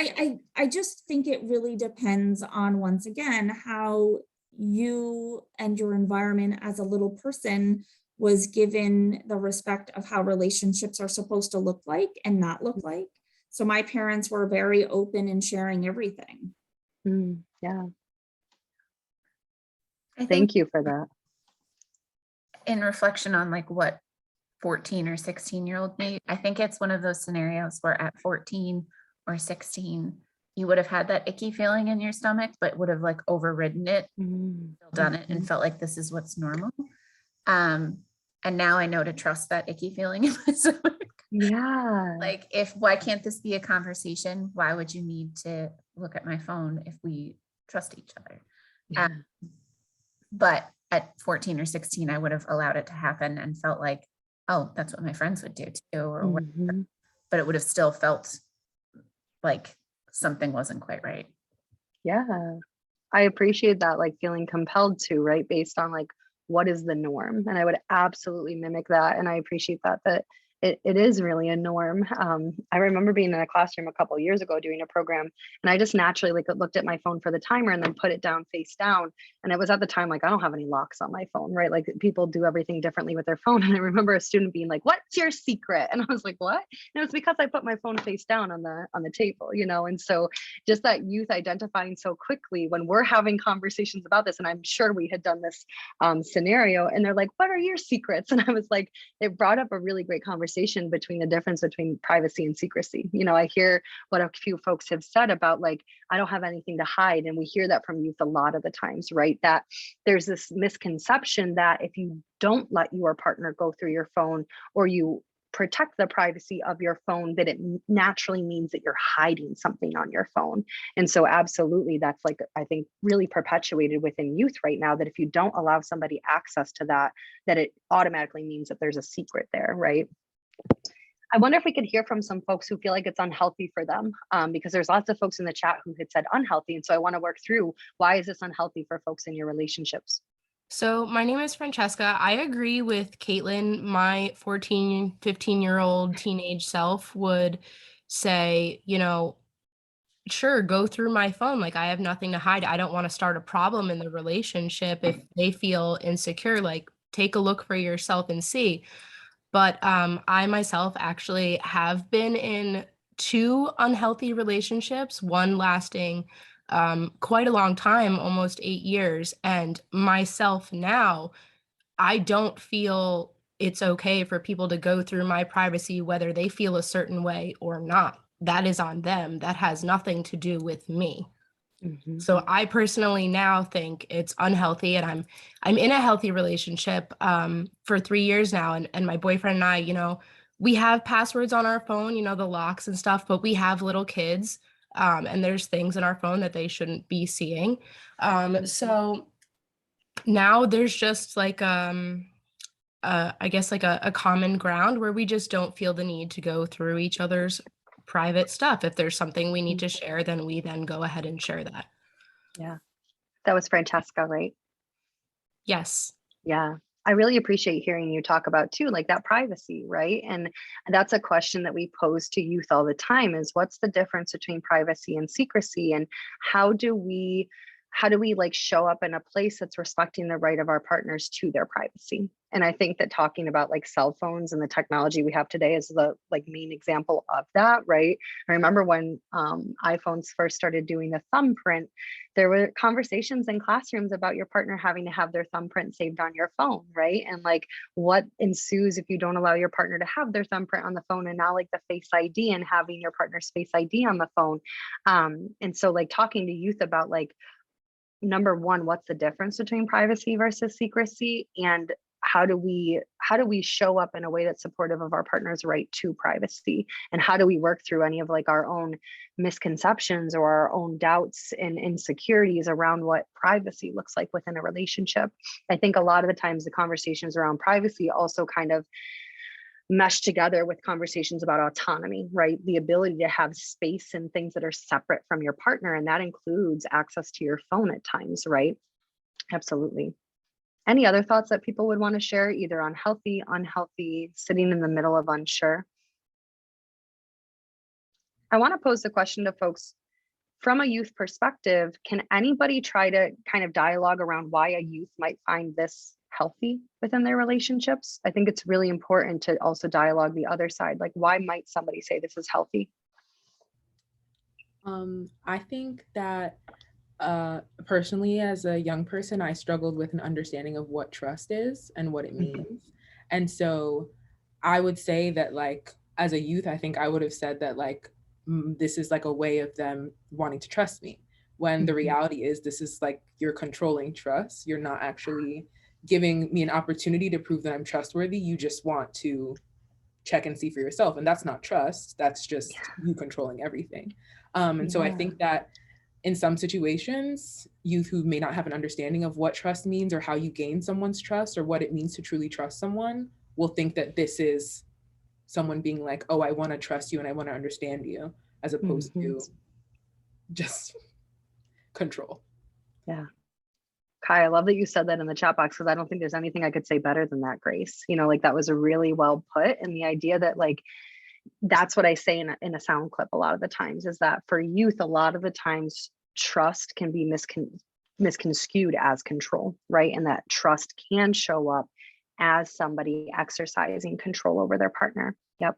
I just think it really depends on, once again, how you and your environment as a little person was given the respect of how relationships are supposed to look like and not look like. So my parents were very open in sharing everything. Yeah. Thank you for that. In reflection on like what 14 or 16-year-old me, I think it's one of those scenarios where at 14 or 16, you would have had that icky feeling in your stomach, but would have like overridden it, done it, and felt like this is what's normal. And now I know to trust that icky feeling in my stomach. Yeah. Like, why can't this be a conversation? Why would you need to look at my phone if we trust each other? Yeah. But at 14 or 16, I would have allowed it to happen and felt like, oh, that's what my friends would do too, or whatever. But it would have still felt like something wasn't quite right. Yeah. I appreciate that, like feeling compelled to, right? Based on like, what is the norm? And I would absolutely mimic that. And I appreciate that it is really a norm. I remember being in a classroom a couple of years ago doing a program, and I just naturally like looked at my phone for the timer and then put it down face down. And it was at the time like, I don't have any locks on my phone, right? Like people do everything differently with their phone. And I remember a student being like, "What's your secret?" And I was like, "What?" And it was because I put my phone face down on the table, you know. And so just that youth identifying so quickly when we're having conversations about this, and I'm sure we had done this scenario, and they're like, "What are your secrets?" And I was like, it brought up a really great conversation between the difference between privacy and secrecy. You know, I hear what a few folks have said about like, I don't have anything to hide. And we hear that from youth a lot of the times, right? That there's this misconception that if you don't let your partner go through your phone, or you protect the privacy of your phone, that it naturally means that you're hiding something on your phone. And so absolutely, that's like, I think really perpetuated within youth right now, that if you don't allow somebody access to that, that it automatically means that there's a secret there, right? I wonder if we could hear from some folks who feel like it's unhealthy for them, because there's lots of folks in the chat who had said unhealthy. And so I want to work through, why is this unhealthy for folks in your relationships? So my name is Francesca. I agree with Caitlin. My 14, 15-year-old teenage self would say, you know, sure, go through my phone. Like, I have nothing to hide. I don't want to start a problem in the relationship. If they feel insecure, like, take a look for yourself and see. But I myself actually have been in 2 unhealthy relationships, one lasting quite a long time, almost 8 years. And myself now, I don't feel it's okay for people to go through my privacy, whether they feel a certain way or not. That is on them. That has nothing to do with me. Mm-hmm. So I personally now think it's unhealthy, and I'm in a healthy relationship for 3 years now, and my boyfriend and I, you know, we have passwords on our phone, you know, the locks and stuff, but we have little kids, and there's things in our phone that they shouldn't be seeing. So now there's just like I guess like a common ground where we just don't feel the need to go through each other's private stuff. If there's something we need to share, then we then go ahead and share that. Yeah. That was Francesca, right? Yes. Yeah. I really appreciate hearing you talk about too, like that privacy, right? And that's a question that we pose to youth all the time, is what's the difference between privacy and secrecy? And how do we like show up in a place that's respecting the right of our partners to their privacy? And I think that talking about like cell phones and the technology we have today is the like main example of that, right? I remember when iPhones first started doing the thumbprint, there were conversations in classrooms about your partner having to have their thumbprint saved on your phone, right? And like what ensues if you don't allow your partner to have their thumbprint on the phone, and now like the Face ID and having your partner's Face ID on the phone. And so like talking to youth about like, number one, what's the difference between privacy versus secrecy, and how do we show up in a way that's supportive of our partner's right to privacy, and how do we work through any of like our own misconceptions or our own doubts and insecurities around what privacy looks like within a relationship. I think a lot of the times the conversations around privacy also kind of mesh together with conversations about autonomy, right? The ability to have space and things that are separate from your partner. And that includes access to your phone at times, right? Absolutely. Any other thoughts that people would want to share, either on healthy, unhealthy, sitting in the middle of unsure? I want to pose the question to folks from a youth perspective. Can anybody try to kind of dialogue around why a youth might find this healthy within their relationships? I think it's really important to also dialogue the other side. Like, why might somebody say this is healthy? I think that personally, as a young person, I struggled with an understanding of what trust is and what it means. And so I would say that like, as a youth, I think I would have said that like, this is like a way of them wanting to trust me, when the reality is this is like, you're controlling trust. You're not actually giving me an opportunity to prove that I'm trustworthy. You just want to check and see for yourself. And that's not trust. That's just you controlling everything. And so I think that in some situations, youth who may not have an understanding of what trust means or how you gain someone's trust or what it means to truly trust someone will think that this is someone being like, oh, I want to trust you and I want to understand you, as opposed to just control. Yeah. Kai, I love that you said that in the chat box, because I don't think there's anything I could say better than that, Grace. You know, like that was a really well put. And the idea that like, that's what I say in a sound clip a lot of the times, is that for youth, a lot of the times trust can be misconstrued as control, right? And that trust can show up as somebody exercising control over their partner. Yep.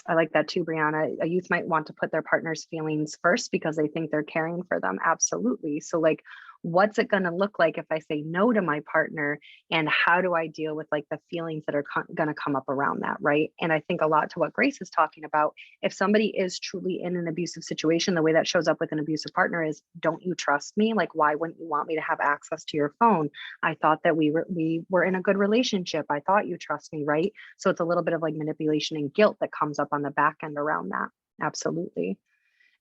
I like that too, Brianna. A youth might want to put their partner's feelings first because they think they're caring for them. Absolutely. So like, what's it going to look like if I say no to my partner, and how do I deal with like the feelings that are going to come up around that, right? And I think a lot to what Grace is talking about, if somebody is truly in an abusive situation, the way that shows up with an abusive partner is, don't you trust me? Like, why wouldn't you want me to have access to your phone? I thought that we were in a good relationship. I thought you trust me, right? So it's a little bit of like manipulation and guilt that comes up on the back end around that. Absolutely.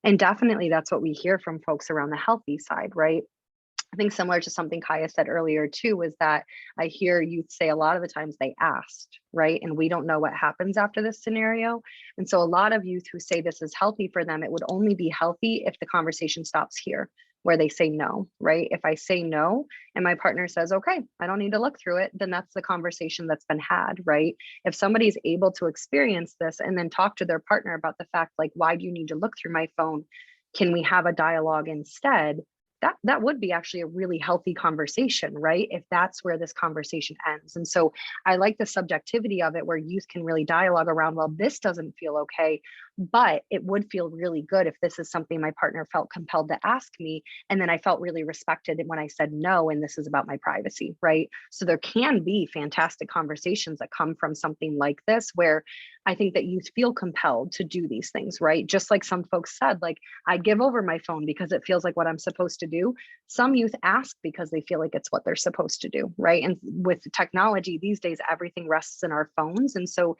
And definitely that's what we hear from folks around the healthy side, right? I think similar to something Kaya said earlier too, was that I hear youth say a lot of the times they asked, right? And we don't know what happens after this scenario. And so a lot of youth who say this is healthy for them, it would only be healthy if the conversation stops here, where they say no, right? If I say no and my partner says, okay, I don't need to look through it, then that's the conversation that's been had, right? If somebody's able to experience this and then talk to their partner about the fact, like, why do you need to look through my phone? Can we have a dialogue instead? That would be actually a really healthy conversation, right? If that's where this conversation ends. And so I like the subjectivity of it, where youth can really dialogue around, well, this doesn't feel okay, but it would feel really good if this is something my partner felt compelled to ask me. And then I felt really respected when I said no, and this is about my privacy, right? So there can be fantastic conversations that come from something like this, where I think that youth feel compelled to do these things, right? Just like some folks said, like, I give over my phone because it feels like what I'm supposed to do. Some youth ask because they feel like it's what they're supposed to do, right? And with technology these days, everything rests in our phones. And so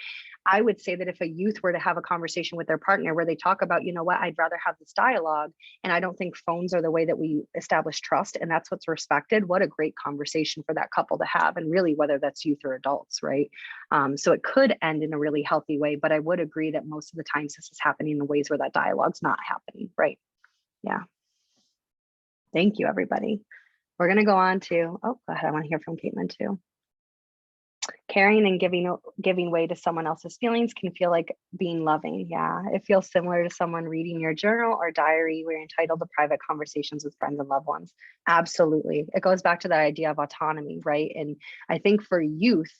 I would say that if a youth were to have a conversation with their partner where they talk about, you know what, I'd rather have this dialogue, and I don't think phones are the way that we establish trust, and that's what's respected, what a great conversation for that couple to have. And really, whether that's youth or adults, right? So it could end in a really healthy way, but I would agree that most of the times this is happening in ways where that dialogue's not happening, right? Yeah. Thank you, everybody. We're going to go on to, oh, go ahead. I want to hear from Caitlin too. Caring and giving way to someone else's feelings can feel like being loving. Yeah, it feels similar to someone reading your journal or diary where you're entitled to private conversations with friends and loved ones. Absolutely. It goes back to the idea of autonomy, right? And I think for youth,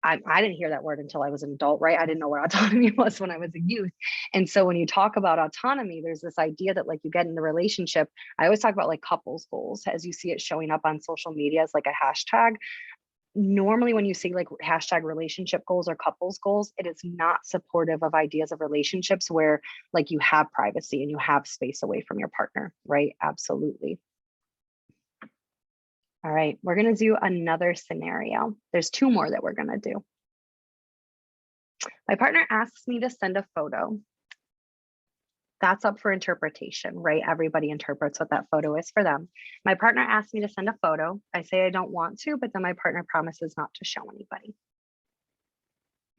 I didn't hear that word until I was an adult, right? I didn't know what autonomy was when I was a youth. And so when you talk about autonomy, there's this idea that like you get in the relationship. I always talk about like couples goals, as you see it showing up on social media as like a hashtag. Normally when you see like hashtag relationship goals or couples goals, it is not supportive of ideas of relationships where like you have privacy and you have space away from your partner, right? Absolutely. All right, we're going to do another scenario. There's two more that we're going to do. My partner asks me to send a photo. That's up for interpretation, right? Everybody interprets what that photo is for them. My partner asks me to send a photo. I say I don't want to, but then my partner promises not to show anybody.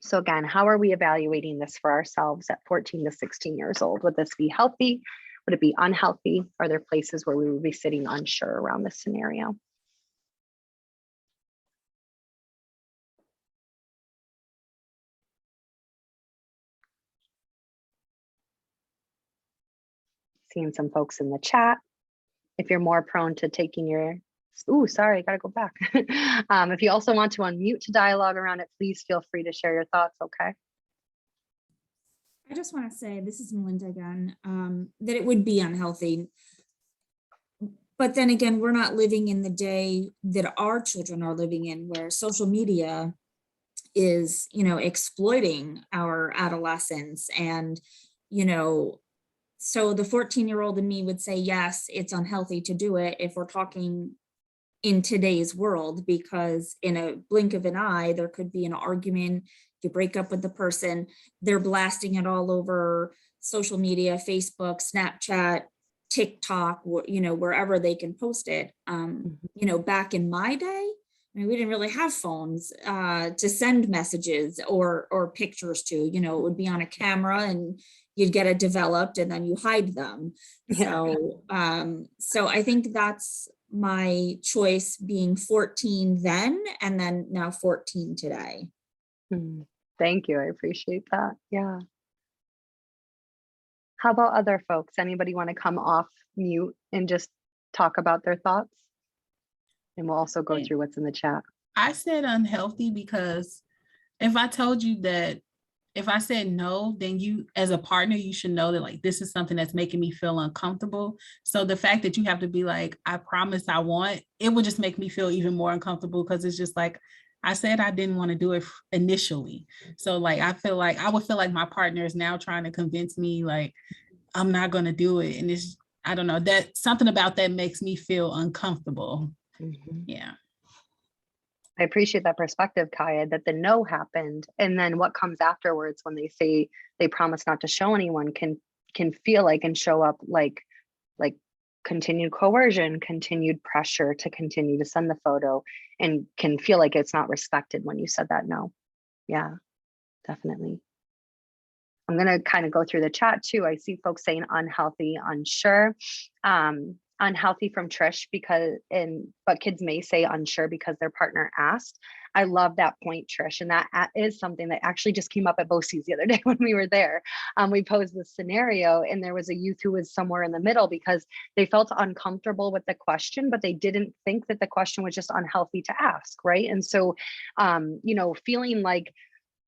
So again, how are we evaluating this for ourselves at 14 to 16 years old? Would this be healthy? Would it be unhealthy? Are there places where we would be sitting unsure around this scenario? Seeing some folks in the chat. If you're more prone to taking your, ooh, sorry, I gotta go back. If you also want to unmute to dialogue around it, please feel free to share your thoughts, okay? I just want to say, this is Melinda again, that it would be unhealthy. But then again, we're not living in the day that our children are living in, where social media is, you know, exploiting our adolescents. And, you know, so the 14-year-old in me would say, yes, it's unhealthy to do it if we're talking in today's world, because in a blink of an eye, there could be an argument, you break up with the person, they're blasting it all over social media, Facebook, Snapchat, TikTok, you know, wherever they can post it. You know, back in my day, I mean, we didn't really have phones to send messages or pictures to, you know, it would be on a camera and you'd get it developed and then you hide them. Yeah. So I think that's my choice being 14 then, and then now 14 today. Thank you. I appreciate that. Yeah. How about other folks? Anybody want to come off mute and just talk about their thoughts? And we'll also go through what's in the chat. I said unhealthy because if I told you that, if I said no, then you as a partner, you should know that like, this is something that's making me feel uncomfortable. So the fact that you have to be like, I promise I want, it would just make me feel even more uncomfortable because it's just like, I said I didn't want to do it initially. So like, I would feel like my partner is now trying to convince me like, I'm not going to do it. And it's, I don't know, that something about that makes me feel uncomfortable. Yeah. I appreciate that perspective, Kaya, that the no happened. And then what comes afterwards when they say they promise not to show anyone can feel like and show up like continued coercion, continued pressure to continue to send the photo, and can feel like it's not respected when you said that no. Yeah, definitely. I'm going to kind of go through the chat too. I see folks saying unhealthy, unsure. Unhealthy from Trish but kids may say unsure because their partner asked. I love that point, Trish. And that is something that actually just came up at BOCES the other day when we were there. We posed this scenario and there was a youth who was somewhere in the middle because they felt uncomfortable with the question, but they didn't think that the question was just unhealthy to ask, right? And so, feeling like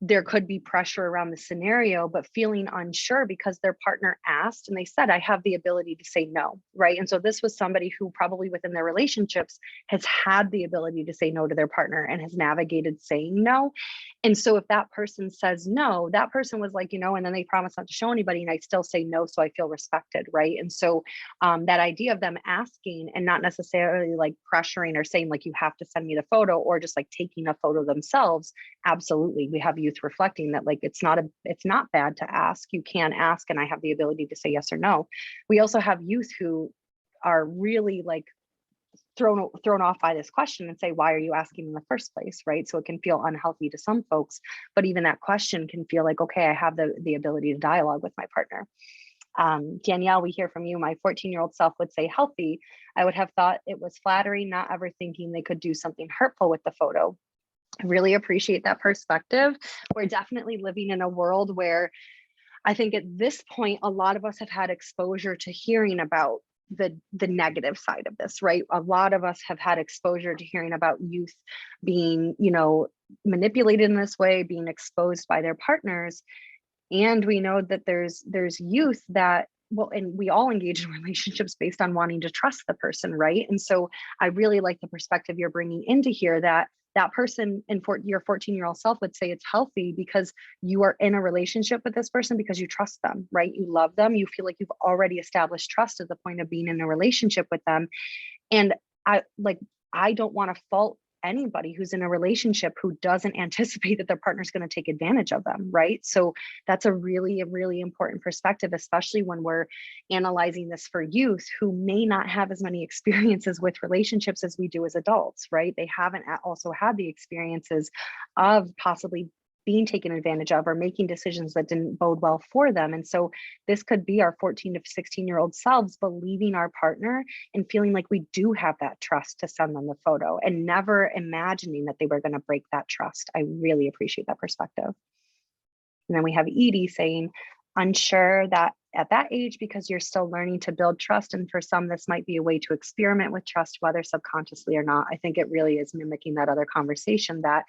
there could be pressure around the scenario, but feeling unsure because their partner asked and they said, I have the ability to say no, right? And so this was somebody who probably within their relationships has had the ability to say no to their partner and has navigated saying no. And so if that person says no, that person was like, and then they promise not to show anybody and I still say no, so I feel respected, right? And so that idea of them asking and not necessarily like pressuring or saying like, you have to send me the photo, or just like taking a photo themselves. Absolutely. We have youth reflecting that like, it's not bad to ask. You can ask, and I have the ability to say yes or no. We also have youth who are really like thrown off by this question and say, why are you asking in the first place, right? So it can feel unhealthy to some folks, but even that question can feel like, okay, I have the ability to dialogue with my partner. Danielle, we hear from you. My 14-year-old self would say healthy. I would have thought it was flattering, not ever thinking they could do something hurtful with the photo. I really appreciate that perspective. We're definitely living in a world where I think at this point, a lot of us have had exposure to hearing about the negative side of this, right? A lot of us have had exposure to hearing about youth being, manipulated in this way, being exposed by their partners. And we know that there's youth that, and we all engage in relationships based on wanting to trust the person, right? And so I really like the perspective you're bringing into here that person and your 14-year-old self would say it's healthy because you are in a relationship with this person because you trust them, right? You love them. You feel like you've already established trust at the point of being in a relationship with them. And I don't want to fault anybody who's in a relationship who doesn't anticipate that their partner's going to take advantage of them, right? So that's a really important perspective, especially when we're analyzing this for youth who may not have as many experiences with relationships as we do as adults, right? They haven't also had the experiences of possibly being taken advantage of or making decisions that didn't bode well for them. And so this could be our 14 to 16-year-old selves believing our partner and feeling like we do have that trust to send them the photo and never imagining that they were going to break that trust. I really appreciate that perspective. And then we have Edie saying, unsure that at that age because you're still learning to build trust. And for some, this might be a way to experiment with trust, whether subconsciously or not. I think it really is mimicking that other conversation that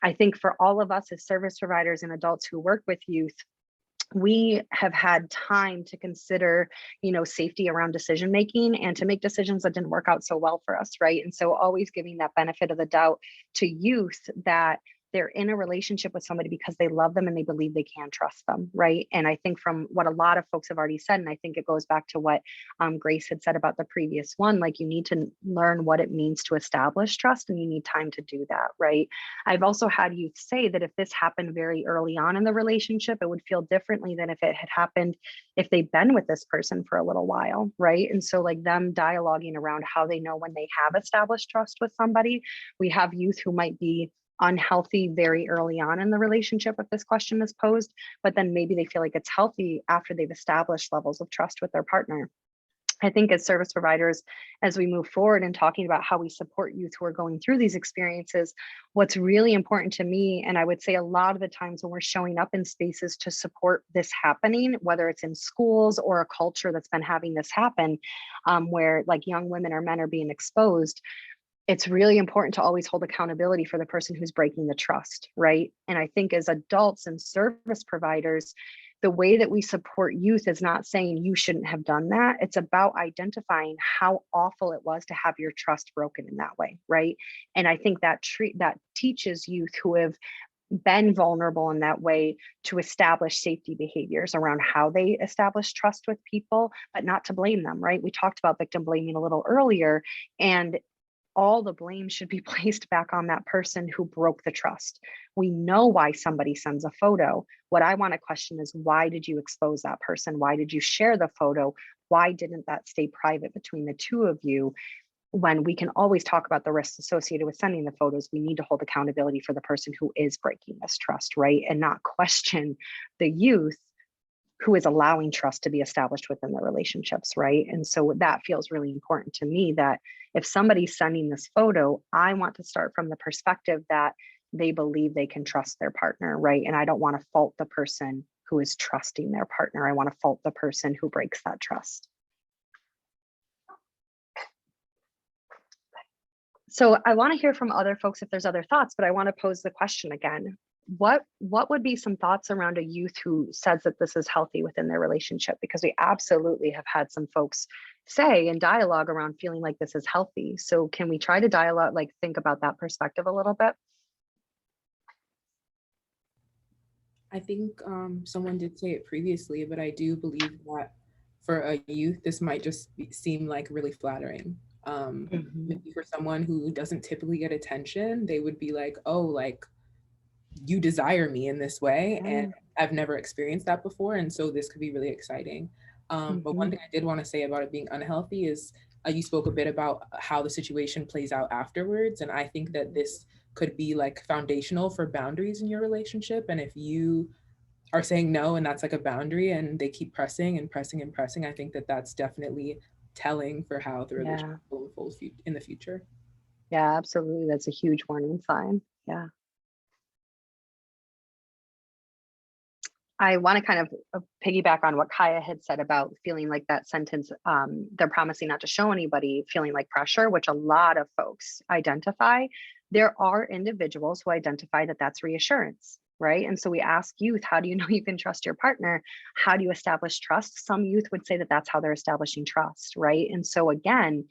I think for all of us as service providers and adults who work with youth, we have had time to consider, safety around decision making and to make decisions that didn't work out so well for us, right? And so always giving that benefit of the doubt to youth that they're in a relationship with somebody because they love them and they believe they can trust them, right? And I think from what a lot of folks have already said, and I think it goes back to what Grace had said about the previous one, like you need to learn what it means to establish trust and you need time to do that, right? I've also had youth say that if this happened very early on in the relationship, it would feel differently than if it had happened if they've been with this person for a little while, right? And so like them dialoguing around how they know when they have established trust with somebody. We have youth who might be unhealthy very early on in the relationship if this question is posed, but then maybe they feel like it's healthy after they've established levels of trust with their partner. I think as service providers, as we move forward and talking about how we support youth who are going through these experiences, what's really important to me, and I would say a lot of the times when we're showing up in spaces to support this happening, whether it's in schools or a culture that's been having this happen, where like young women or men are being exposed, it's really important to always hold accountability for the person who's breaking the trust, right? And I think as adults and service providers, the way that we support youth is not saying you shouldn't have done that. It's about identifying how awful it was to have your trust broken in that way, right? And I think that teaches youth who have been vulnerable in that way to establish safety behaviors around how they establish trust with people, but not to blame them, right? We talked about victim blaming a little earlier, and all the blame should be placed back on that person who broke the trust. We know why somebody sends a photo. What I want to question is, why did you expose that person? Why did you share the photo? Why didn't that stay private between the two of you? When we can always talk about the risks associated with sending the photos, we need to hold accountability for the person who is breaking this trust, right? And not question the youth who is allowing trust to be established within the relationships, right? And so that feels really important to me, that if somebody's sending this photo, I want to start from the perspective that they believe they can trust their partner, right? And I don't want to fault the person who is trusting their partner. I want to fault the person who breaks that trust. So I want to hear from other folks if there's other thoughts, but I want to pose the question again. What would be some thoughts around a youth who says that this is healthy within their relationship? Because we absolutely have had some folks say in dialogue around feeling like this is healthy. So can we try to dialogue, like think about that perspective a little bit? I think someone did say it previously, but I do believe that for a youth, this might just seem like really flattering. Maybe for someone who doesn't typically get attention, they would be like, oh, like, you desire me in this way, and I've never experienced that before, and so this could be really exciting. But one thing I did want to say about it being unhealthy is you spoke a bit about how the situation plays out afterwards, and I think that this could be like foundational for boundaries in your relationship. And if you are saying no and that's like a boundary and they keep pressing and pressing and pressing, I think that that's definitely telling for how the relationship will unfold in the future. Yeah, absolutely. That's a huge warning sign. Yeah. I want to kind of piggyback on what Kaya had said about feeling like that sentence, they're promising not to show anybody, feeling like pressure, which a lot of folks identify. There are individuals who identify that that's reassurance, right? And so we ask youth, how do you know you can trust your partner? How do you establish trust? Some youth would say that that's how they're establishing trust, right? And so again,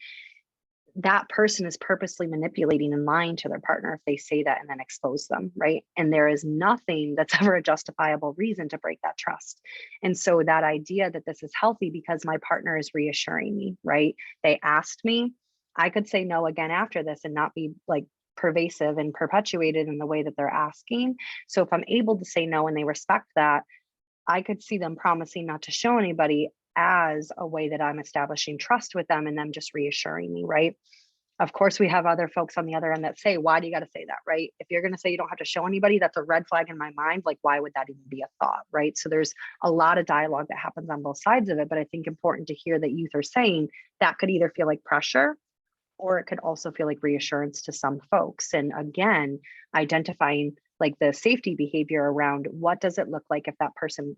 that person is purposely manipulating and lying to their partner if they say that and then expose them, right? And there is nothing that's ever a justifiable reason to break that trust. And so that idea that this is healthy because my partner is reassuring me, right? They asked me, I could say no again after this and not be like pervasive and perpetuated in the way that they're asking. So if I'm able to say no and they respect that, I could see them promising not to show anybody as a way that I'm establishing trust with them and them just reassuring me, right? Of course, we have other folks on the other end that say, why do you got to say that, right? If you're going to say you don't have to show anybody, that's a red flag in my mind. Like, why would that even be a thought, right? So there's a lot of dialogue that happens on both sides of it, but I think important to hear that youth are saying that could either feel like pressure or it could also feel like reassurance to some folks. And again, identifying like the safety behavior around what does it look like if that person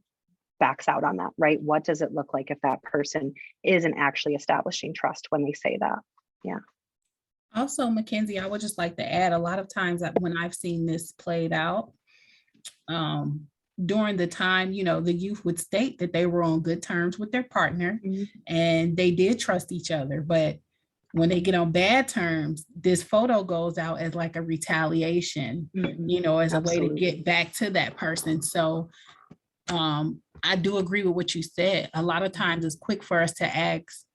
backs out on that, right? What does it look like if that person isn't actually establishing trust when they say that? Yeah. Also, Mackenzie, I would just like to add, a lot of times that when I've seen this played out, during the time, you know, the youth would state that they were on good terms with their partner and they did trust each other. But when they get on bad terms, this photo goes out as like a retaliation, you know, as a way to get back to that person. So I do agree with what you said. A lot of times it's quick for us to ask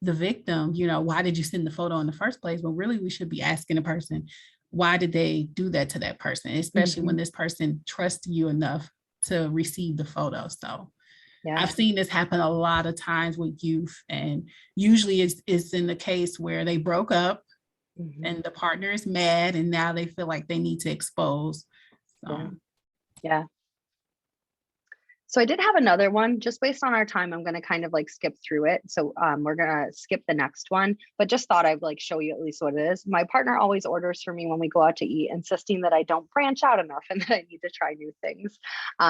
the victim, you know, why did you send the photo in the first place? But really we should be asking the person, why did they do that to that person? Especially when this person trusts you enough to receive the photo. So I've seen this happen a lot of times with youth, and usually it's in the case where they broke up and the partner is mad and now they feel like they need to expose. Yeah. So I did have another one, just based on our time. I'm going to kind of like skip through it. So we're going to skip the next one, but just thought I'd like show you at least what it is. My partner always orders for me when we go out to eat, insisting that I don't branch out enough and that I need to try new things.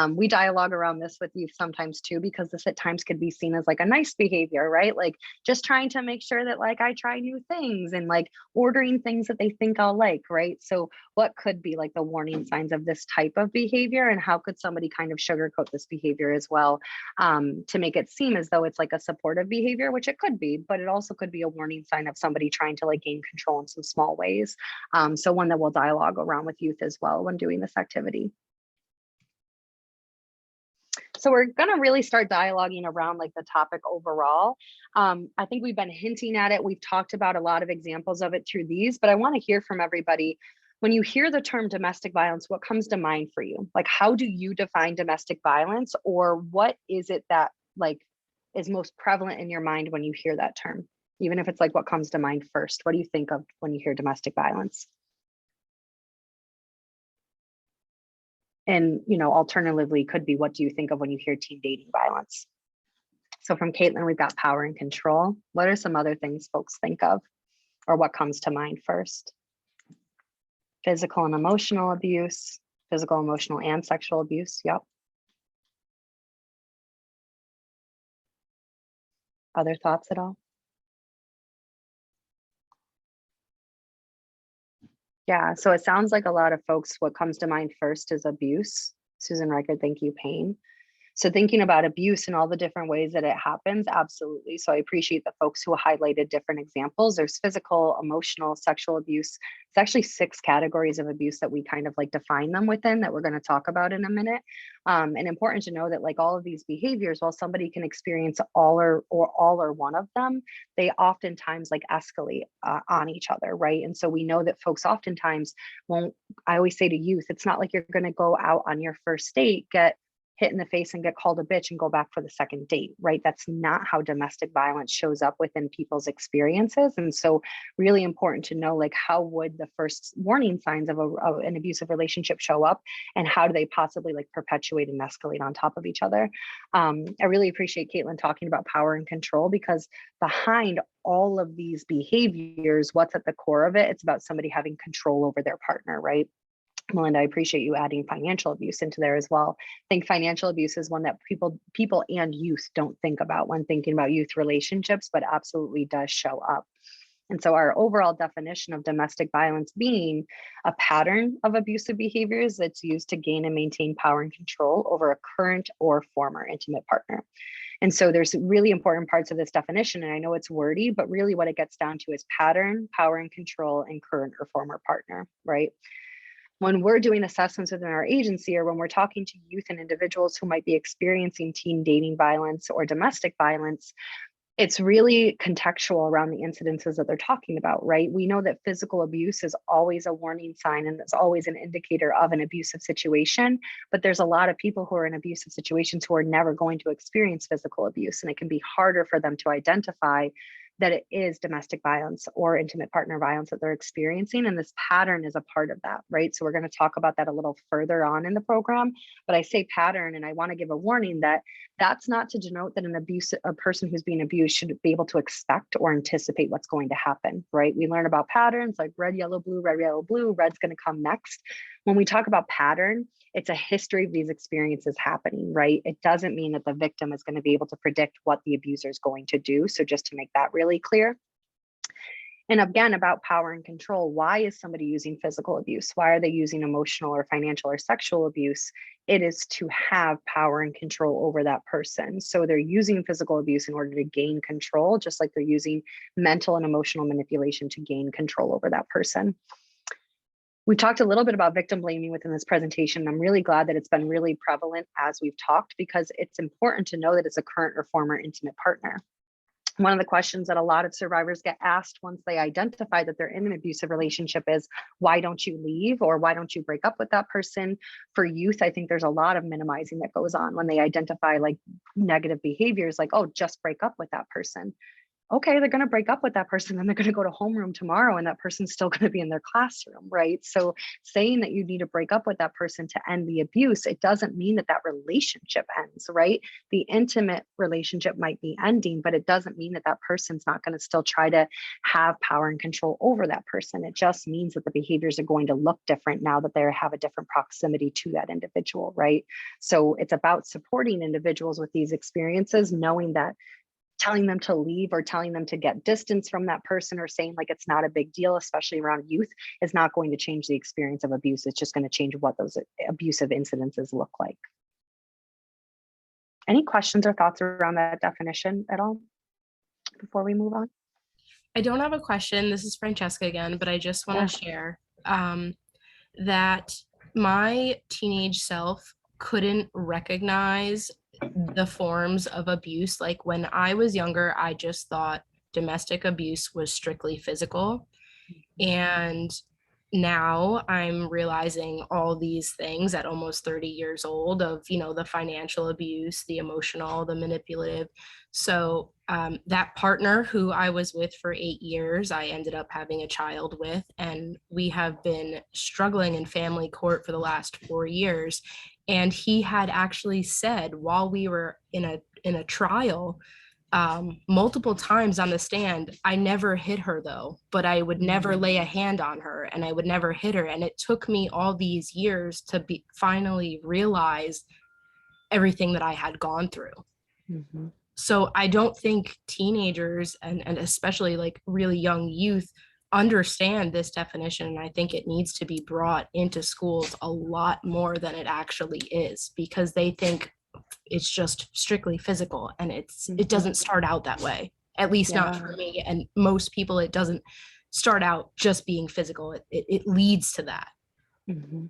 We dialogue around this with youth sometimes too, because this at times could be seen as like a nice behavior, right? Like just trying to make sure that like I try new things and like ordering things that they think I'll like, right? So what could be like the warning signs of this type of behavior, and how could somebody kind of sugarcoat this behavior as well, to make it seem as though it's like a supportive behavior, which it could be, but it also could be a warning sign of somebody trying to like gain control in some small ways. So one that we'll dialogue around with youth as well when doing this activity. So we're going to really start dialoguing around like the topic overall. I think we've been hinting at it. We've talked about a lot of examples of it through these, but I want to hear from everybody. When you hear the term domestic violence, what comes to mind for you? Like, how do you define domestic violence, or what is it that like is most prevalent in your mind when you hear that term? Even if it's like what comes to mind first, what do you think of when you hear domestic violence? And, you know, alternatively could be, what do you think of when you hear teen dating violence? So from Caitlin, we've got power and control. What are some other things folks think of, or what comes to mind first? Physical and emotional abuse, physical, emotional, and sexual abuse. Yep. Other thoughts at all? Yeah, so it sounds like a lot of folks, what comes to mind first is abuse. Susan Riker, thank you, pain. So thinking about abuse and all the different ways that it happens, absolutely. So I appreciate the folks who highlighted different examples. There's physical, emotional, sexual abuse. It's actually 6 categories of abuse that we kind of like define them within, that we're going to talk about in a minute. And important to know that like all of these behaviors, while somebody can experience all or one of them, they oftentimes like escalate on each other, right? And so we know that folks oftentimes won't, I always say to youth, it's not like you're going to go out on your first date, get hit in the face and get called a bitch and go back for the second date, right? That's not how domestic violence shows up within people's experiences. And so really important to know, like, how would the first warning signs of an abusive relationship show up, and how do they possibly like perpetuate and escalate on top of each other? I really appreciate Caitlin talking about power and control, because behind all of these behaviors, what's at the core of it? It's about somebody having control over their partner, right? Melinda, I appreciate you adding financial abuse into there as well. I think financial abuse is one that people and youth don't think about when thinking about youth relationships, but absolutely does show up. And so our overall definition of domestic violence being a pattern of abusive behaviors that's used to gain and maintain power and control over a current or former intimate partner. And so there's really important parts of this definition, and I know it's wordy, but really what it gets down to is pattern, power and control, and current or former partner, right? When we're doing assessments within our agency, or when we're talking to youth and individuals who might be experiencing teen dating violence or domestic violence, it's really contextual around the incidences that they're talking about, right? We know that physical abuse is always a warning sign, and it's always an indicator of an abusive situation, but there's a lot of people who are in abusive situations who are never going to experience physical abuse, and it can be harder for them to identify that it is domestic violence or intimate partner violence that they're experiencing. And this pattern is a part of that, right? So we're going to talk about that a little further on in the program, but I say pattern, and I want to give a warning that that's not to denote that a person who's being abused should be able to expect or anticipate what's going to happen, right? We learn about patterns like red, yellow, blue, red, yellow, blue, red's going to come next. When we talk about pattern, it's a history of these experiences happening, right? It doesn't mean that the victim is going to be able to predict what the abuser is going to do. So just to make that really clear. And again, about power and control, why is somebody using physical abuse? Why are they using emotional or financial or sexual abuse? It is to have power and control over that person. So they're using physical abuse in order to gain control, just like they're using mental and emotional manipulation to gain control over that person. We talked a little bit about victim blaming within this presentation. I'm really glad that it's been really prevalent as we've talked, because it's important to know that it's a current or former intimate partner. One of the questions that a lot of survivors get asked once they identify that they're in an abusive relationship is, why don't you leave, or why don't you break up with that person? For youth, I think there's a lot of minimizing that goes on when they identify like negative behaviors, like, oh, just break up with that person. okay, they're going to break up with that person and they're going to go to homeroom tomorrow and that person's still going to be in their classroom, right? So saying that you need to break up with that person to end the abuse, it doesn't mean that that relationship ends, right? The intimate relationship might be ending, but it doesn't mean that that person's not going to still try to have power and control over that person. It just means that the behaviors are going to look different now that they have a different proximity to that individual, right? So it's about supporting individuals with these experiences, knowing that telling them to leave or telling them to get distance from that person or saying like it's not a big deal, especially around youth, is not going to change the experience of abuse. It's just going to change what those abusive incidences look like. Any questions or thoughts around that definition at all before we move on? I don't have a question. This is Francesca again, but I just want to share that my teenage self couldn't recognize the forms of abuse. Like when I was younger, I just thought domestic abuse was strictly physical. And now I'm realizing all these things at almost 30 years old of, you know, the financial abuse, the emotional, the manipulative. So that partner who I was with for 8 years, I ended up having a child with, and we have been struggling in family court for the last 4 years. And he had actually said while we were in a trial, multiple times on the stand, I never hit her though, but I would never lay a hand on her and I would never hit her. And it took me all these years to finally realize everything that I had gone through. Mm-hmm. So I don't think teenagers and especially like really young youth understand this definition. And I think it needs to be brought into schools a lot more than it actually is, because they think it's just strictly physical, and it doesn't start out that way, at least not for me and most people. It doesn't start out just being physical. It leads to that. Mm-hmm.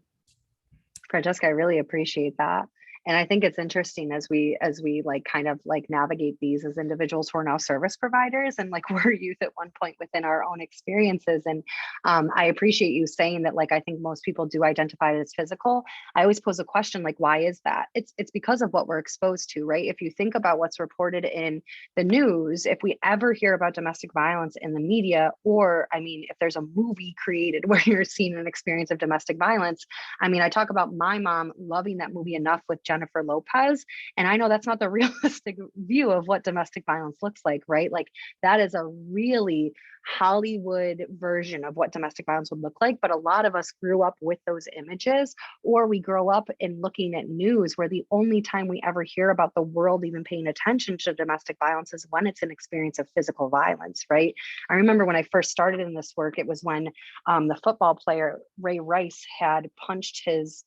Francesca, I really appreciate that. And I think it's interesting as we like kind of like navigate these as individuals who are now service providers and like we're youth at one point within our own experiences. And I appreciate you saying that, like, I think most people do identify it as physical. I always pose a question, like, why is that? It's because of what we're exposed to, right? If you think about what's reported in the news, if we ever hear about domestic violence in the media, or I mean, if there's a movie created where you're seeing an experience of domestic violence, I mean, I talk about my mom loving that movie enough with Jennifer Lopez. And I know that's not the realistic view of what domestic violence looks like, right? Like that is a really Hollywood version of what domestic violence would look like. But a lot of us grew up with those images, or we grow up in looking at news where the only time we ever hear about the world even paying attention to domestic violence is when it's an experience of physical violence, right? I remember when I first started in this work, it was when the football player Ray Rice had punched his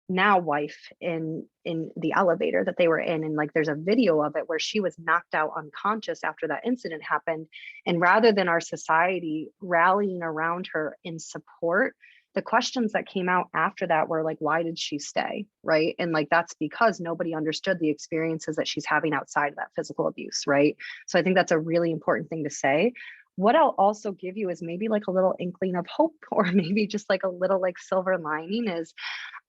now wife in the elevator that they were in, and like there's a video of it where she was knocked out unconscious after that incident happened. And rather than our society rallying around her in support, the questions that came out after that were like, why did she stay, right? And like that's because nobody understood the experiences that she's having outside of that physical abuse, right? So I think that's a really important thing to say. What I'll also give you is maybe like a little inkling of hope, or maybe just like a little like silver lining, is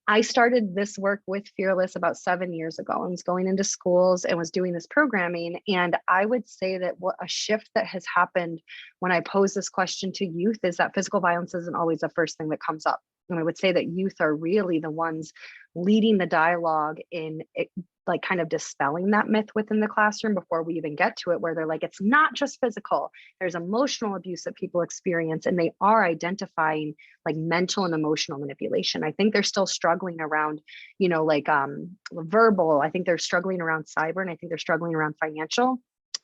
I started this work with Fearless about 7 years ago and was going into schools and was doing this programming. And I would say that what a shift that has happened when I pose this question to youth is that physical violence isn't always the first thing that comes up. And I would say that youth are really the ones leading the dialogue in it, like kind of dispelling that myth within the classroom before we even get to it, where they're like, it's not just physical, there's emotional abuse that people experience, and they are identifying like mental and emotional manipulation. I think they're still struggling around, you know, like verbal. I think they're struggling around cyber, and I think they're struggling around financial.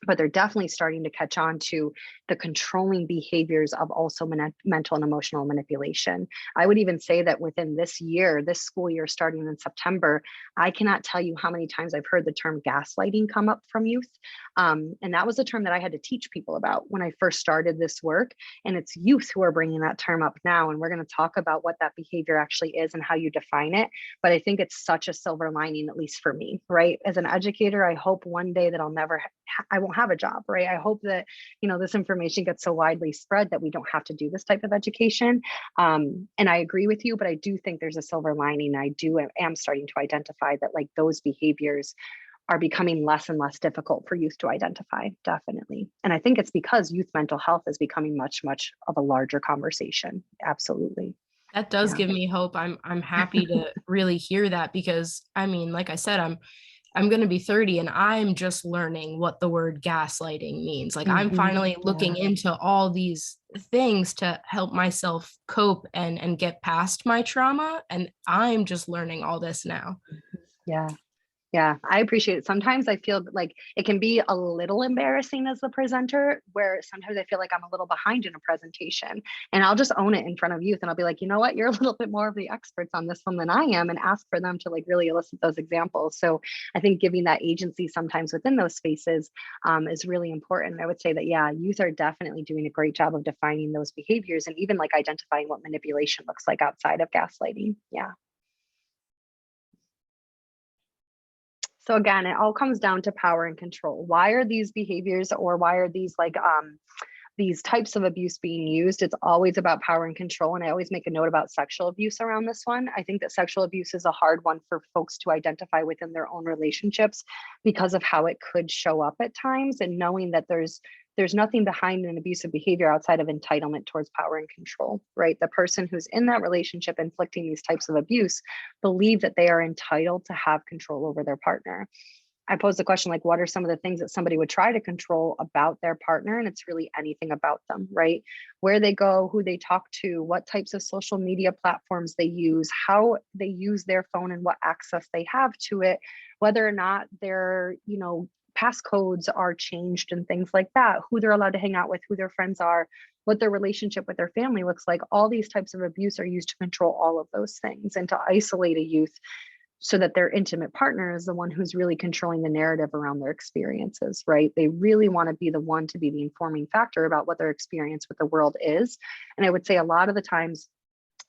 But they're definitely starting to catch on to the controlling behaviors of also mental and emotional manipulation. I would even say that within this year, this school year starting in September, I cannot tell you how many times I've heard the term gaslighting come up from youth. And that was a term that I had to teach people about when I first started this work. And it's youth who are bringing that term up now. And we're going to talk about what that behavior actually is and how you define it. But I think it's such a silver lining, at least for me, right? As an educator, I hope one day that I won't have a job, right? I hope that, you know, this information gets so widely spread that we don't have to do this type of education. And I agree with you, but I do think there's a silver lining. I am starting to identify that like those behaviors are becoming less and less difficult for youth to identify, definitely. And I think it's because youth mental health is becoming much, much of a larger conversation. Absolutely. That does give me hope. I'm happy to really hear that, because I mean, like I said, I'm going to be 30 and I'm just learning what the word gaslighting means. Like I'm finally looking into all these things to help myself cope and get past my trauma. And I'm just learning all this now. Yeah. Yeah, I appreciate it. Sometimes I feel like it can be a little embarrassing as the presenter, where sometimes I feel like I'm a little behind in a presentation, and I'll just own it in front of youth. And I'll be like, you know what, you're a little bit more of the experts on this one than I am, and ask for them to like really elicit those examples. So I think giving that agency sometimes within those spaces is really important. I would say that, yeah, youth are definitely doing a great job of defining those behaviors and even like identifying what manipulation looks like outside of gaslighting. Yeah. So again, it all comes down to power and control. Why are these behaviors, or why are these like these types of abuse being used? It's always about power and control. And I always make a note about sexual abuse around this one. I think that sexual abuse is a hard one for folks to identify within their own relationships because of how it could show up at times, and knowing that there's nothing behind an abusive behavior outside of entitlement towards power and control, right? The person who's in that relationship inflicting these types of abuse believe that they are entitled to have control over their partner. I posed the question, like, what are some of the things that somebody would try to control about their partner? And it's really anything about them, right? Where they go, who they talk to, what types of social media platforms they use, how they use their phone and what access they have to it, whether or not their, passcodes are changed and things like that, who they're allowed to hang out with, who their friends are, what their relationship with their family looks like. All these types of abuse are used to control all of those things and to isolate a youth so that their intimate partner is the one who's really controlling the narrative around their experiences, right? They really want to be the one to be the informing factor about what their experience with the world is. And I would say a lot of the times,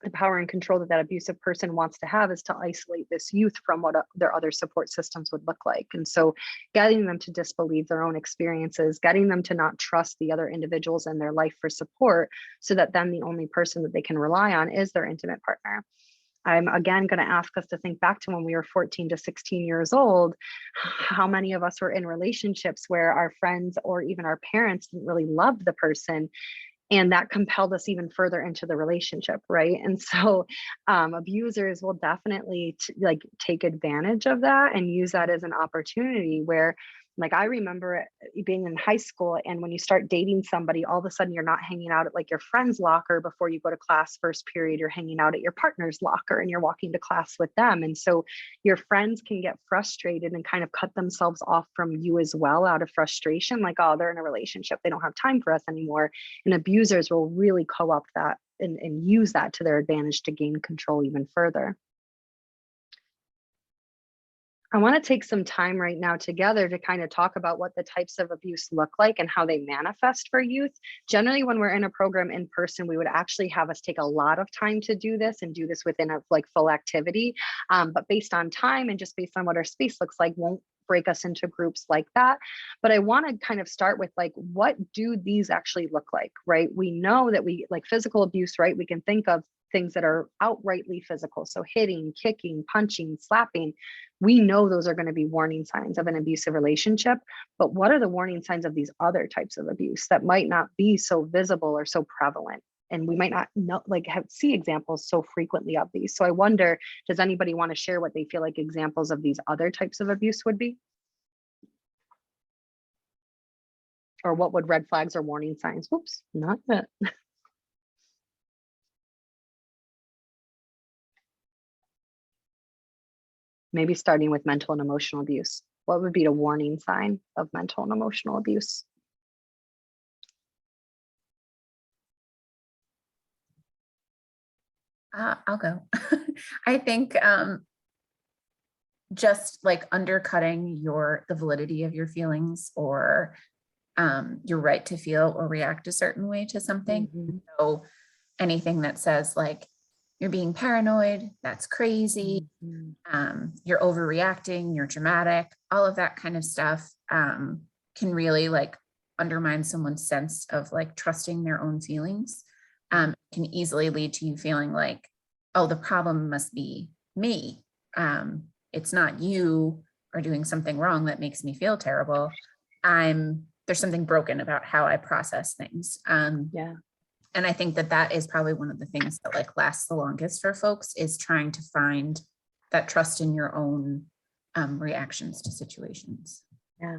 the power and control that abusive person wants to have is to isolate this youth from what their other support systems would look like. And so getting them to disbelieve their own experiences, getting them to not trust the other individuals in their life for support, so that then the only person that they can rely on is their intimate partner. I'm again going to ask us to think back to when we were 14 to 16 years old. How many of us were in relationships where our friends or even our parents didn't really love the person, and that compelled us even further into the relationship, right? And so abusers will definitely take advantage of that and use that as an opportunity where, like, I remember being in high school, and when you start dating somebody, all of a sudden you're not hanging out at like your friend's locker before you go to class first period, you're hanging out at your partner's locker and you're walking to class with them. And so your friends can get frustrated and kind of cut themselves off from you as well out of frustration, like, oh, they're in a relationship, they don't have time for us anymore. And abusers will really co-opt that and use that to their advantage to gain control even further. I want to take some time right now together to kind of talk about what the types of abuse look like and how they manifest for youth. Generally, when we're in a program in person, we would actually have us take a lot of time to do this and do this within a full activity. But based on time and just based on what our space looks like, won't break us into groups like that. But I want to kind of start with what do these actually look like, right? We know that we physical abuse, right? We can think of things that are outrightly physical. So hitting, kicking, punching, slapping. We know those are going to be warning signs of an abusive relationship. But what are the warning signs of these other types of abuse that might not be so visible or so prevalent? And we might not know, see examples so frequently of these. So I wonder, does anybody want to share what they feel like examples of these other types of abuse would be? Or what would red flags or warning signs? Whoops, not that. Maybe starting with mental and emotional abuse. What would be a warning sign of mental and emotional abuse? I'll go. I think just undercutting the validity of your feelings or your right to feel or react a certain way to something. Mm-hmm. So anything that says you're being paranoid, that's crazy, you're overreacting, you're dramatic, all of that kind of stuff can really undermine someone's sense of trusting their own feelings. Can easily lead to you feeling oh, the problem must be me. It's not you or doing something wrong that makes me feel terrible, there's something broken about how I process things. Yeah. And I think that that is probably one of the things that like lasts the longest for folks, is trying to find that trust in your own reactions to situations. Yeah.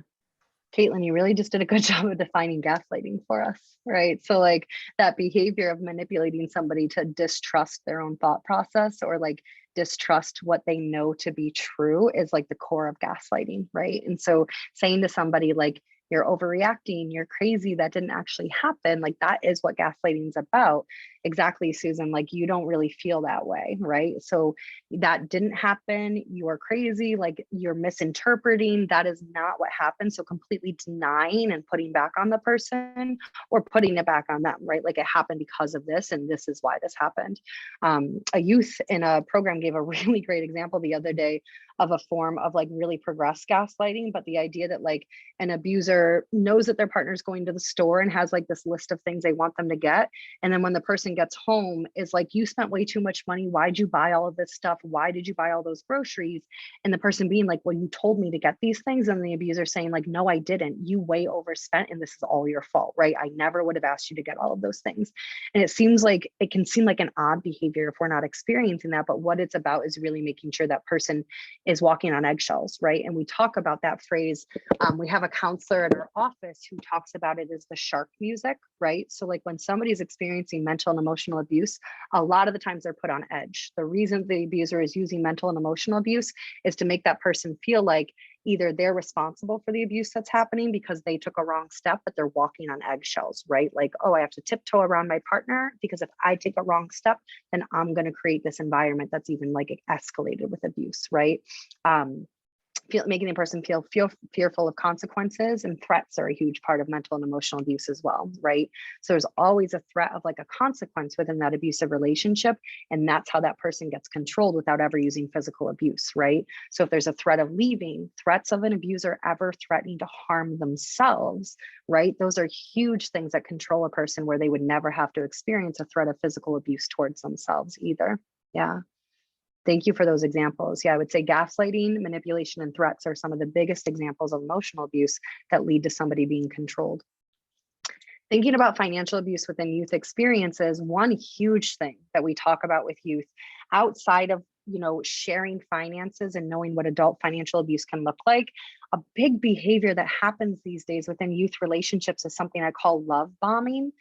Caitlin, you really just did a good job of defining gaslighting for us, right? So like that behavior of manipulating somebody to distrust their own thought process, or like distrust what they know to be true, is like the core of gaslighting, right? And so saying to somebody like, you're overreacting, you're crazy, that didn't actually happen, like that is what gaslighting is about. Exactly, Susan, like you don't really feel that way, right? So that didn't happen, you are crazy, like you're misinterpreting, that is not what happened. So completely denying and putting back on the person, or putting it back on them, right? Like it happened because of this, and this is why this happened. A youth in a program gave a really great example the other day of a form of like really progressed gaslighting, but the idea that like an abuser knows that their partner is going to the store and has like this list of things they want them to get, and then when the person gets home is like, you spent way too much money, why'd you buy all of this stuff, why did you buy all those groceries? And the person being like, well, you told me to get these things, and the abuser saying like, no, I didn't, you way overspent and this is all your fault, right? I never would have asked you to get all of those things. And it seems like, it can seem like an odd behavior if we're not experiencing that, but what it's about is really making sure that person is walking on eggshells, right? And we talk about that phrase. We have a counselor at our office who talks about it as the shark music, right? So like when somebody's experiencing mental and emotional abuse, a lot of the times they're put on edge. The reason the abuser is using mental and emotional abuse is to make that person feel like either they're responsible for the abuse that's happening because they took a wrong step, but they're walking on eggshells, right? Like, oh, I have to tiptoe around my partner because if I take a wrong step, then I'm going to create this environment that's even like escalated with abuse, right? Making the person feel fearful of consequences, and threats are a huge part of mental and emotional abuse as well, right? So there's always a threat of like a consequence within that abusive relationship, and that's how that person gets controlled without ever using physical abuse, right? So if there's a threat of leaving, threats of an abuser ever threatening to harm themselves, right? Those are huge things that control a person, where they would never have to experience a threat of physical abuse towards themselves either. Yeah. Thank you for those examples. Yeah, I would say gaslighting, manipulation, and threats are some of the biggest examples of emotional abuse that lead to somebody being controlled. Thinking about financial abuse within youth experiences, one huge thing that we talk about with youth, outside of sharing finances and knowing what adult financial abuse can look like, a big behavior that happens these days within youth relationships is something I call love bombing.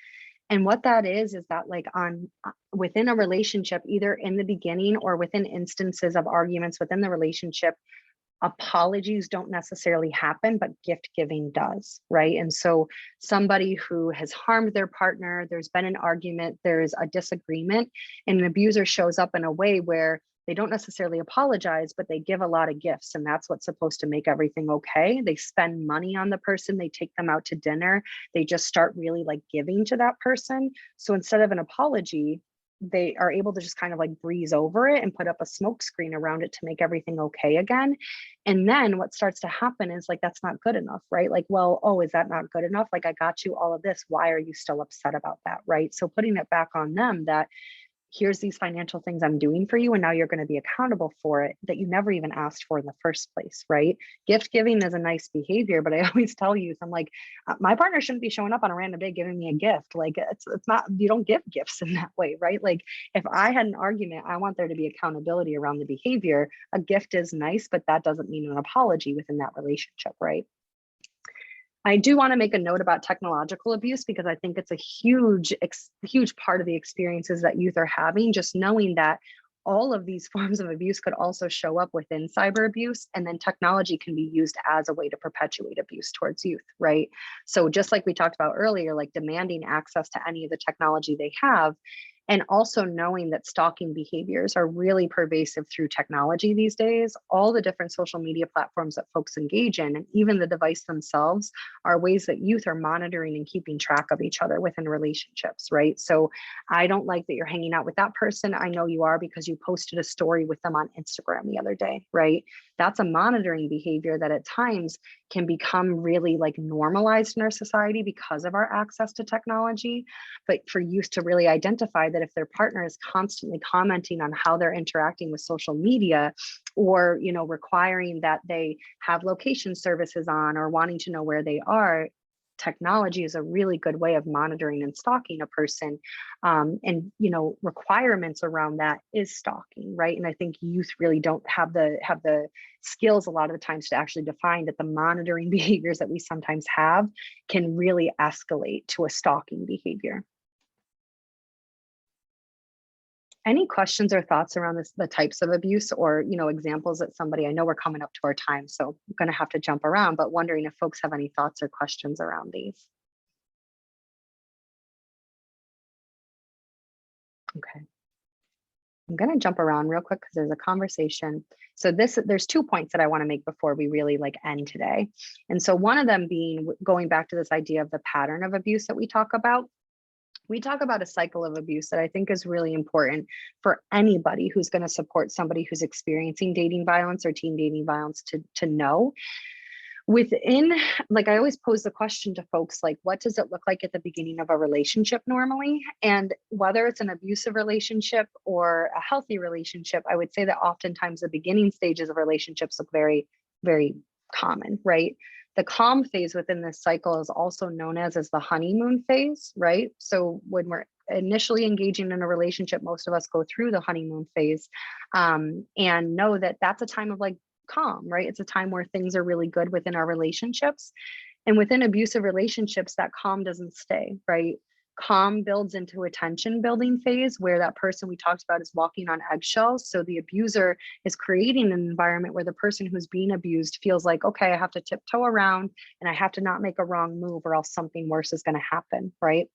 And what that is that like within a relationship, either in the beginning or within instances of arguments within the relationship, apologies don't necessarily happen, but gift giving does, right? And so somebody who has harmed their partner, there's been an argument, there's a disagreement, and an abuser shows up in a way where they don't necessarily apologize, but they give a lot of gifts, and that's what's supposed to make everything okay. They spend money on the person, they take them out to dinner, they just start really like giving to that person. So instead of an apology, they are able to just kind of like breeze over it and put up a smoke screen around it to make everything okay again. And then what starts to happen is like, that's not good enough, right? Like, well, oh, is that not good enough? Like, I got you all of this, why are you still upset about that, right? So putting it back on them that here's these financial things I'm doing for you, and now you're going to be accountable for it that you never even asked for in the first place, right? Gift giving is a nice behavior, but I always tell youth, I'm like, my partner shouldn't be showing up on a random day giving me a gift. Like it's not, you don't give gifts in that way, right? Like if I had an argument, I want there to be accountability around the behavior. A gift is nice, but that doesn't mean an apology within that relationship, right? I do want to make a note about technological abuse, because I think it's a huge part of the experiences that youth are having, just knowing that all of these forms of abuse could also show up within cyber abuse, and then technology can be used as a way to perpetuate abuse towards youth, right? So just like we talked about earlier, like demanding access to any of the technology they have, and also knowing that stalking behaviors are really pervasive through technology these days. All the different social media platforms that folks engage in, and even the device themselves, are ways that youth are monitoring and keeping track of each other within relationships, right? So I don't like that you're hanging out with that person. I know you are because you posted a story with them on Instagram the other day, right? That's a monitoring behavior that at times can become really like normalized in our society because of our access to technology. But for youth to really identify that if their partner is constantly commenting on how they're interacting with social media, or, you know, requiring that they have location services on or wanting to know where they are, technology is a really good way of monitoring and stalking a person. And, you know, requirements around that is stalking, right? And I think youth really don't have the skills a lot of the times to actually define that the monitoring behaviors that we sometimes have can really escalate to a stalking behavior. Any questions or thoughts around this, the types of abuse, or, you know, examples that somebody, I know we're coming up to our time, so I'm going to have to jump around, but wondering if folks have any thoughts or questions around these. Okay. I'm going to jump around real quick because there's a conversation. So there's 2 points that I want to make before we really like end today. And so one of them being going back to this idea of the pattern of abuse that we talk about. We talk about a cycle of abuse that I think is really important for anybody who's going to support somebody who's experiencing dating violence or teen dating violence to know. Within, like, I always pose the question to folks, like, what does it look like at the beginning of a relationship normally? And whether it's an abusive relationship or a healthy relationship, I would say that oftentimes the beginning stages of relationships look very, very common, right? The calm phase within this cycle is also known as the honeymoon phase, right? So when we're initially engaging in a relationship, most of us go through the honeymoon phase, and know that that's a time of like calm, right? It's a time where things are really good within our relationships. And within abusive relationships, that calm doesn't stay, right? Calm builds into a tension building phase where that person we talked about is walking on eggshells. So the abuser is creating an environment where the person who's being abused feels like, okay, I have to tiptoe around and I have to not make a wrong move or else something worse is going to happen, right?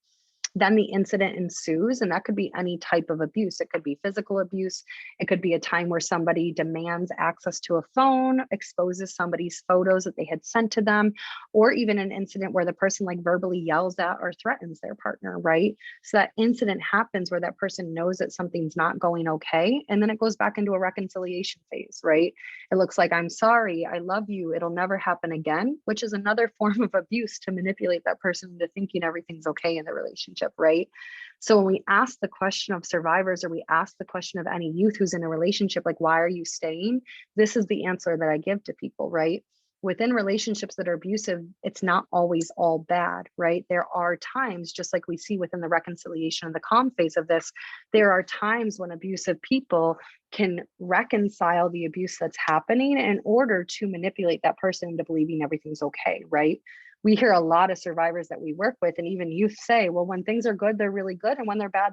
Then the incident ensues, and that could be any type of abuse. It could be physical abuse. It could be a time where somebody demands access to a phone, exposes somebody's photos that they had sent to them, or even an incident where the person like verbally yells at or threatens their partner, right? So that incident happens where that person knows that something's not going okay. And then it goes back into a reconciliation phase, right? It looks like, I'm sorry, I love you, it'll never happen again, which is another form of abuse to manipulate that person into thinking everything's okay in the relationship, right? So when we ask the question of survivors, or we ask the question of any youth who's in a relationship, like, why are you staying? This is the answer that I give to people, right? Within relationships that are abusive, it's not always all bad, right? There are times, just like we see within the reconciliation and the calm phase of this, there are times when abusive people can reconcile the abuse that's happening in order to manipulate that person into believing everything's okay, right? We hear a lot of survivors that we work with, and even youth say, well, when things are good, they're really good, and when they're bad,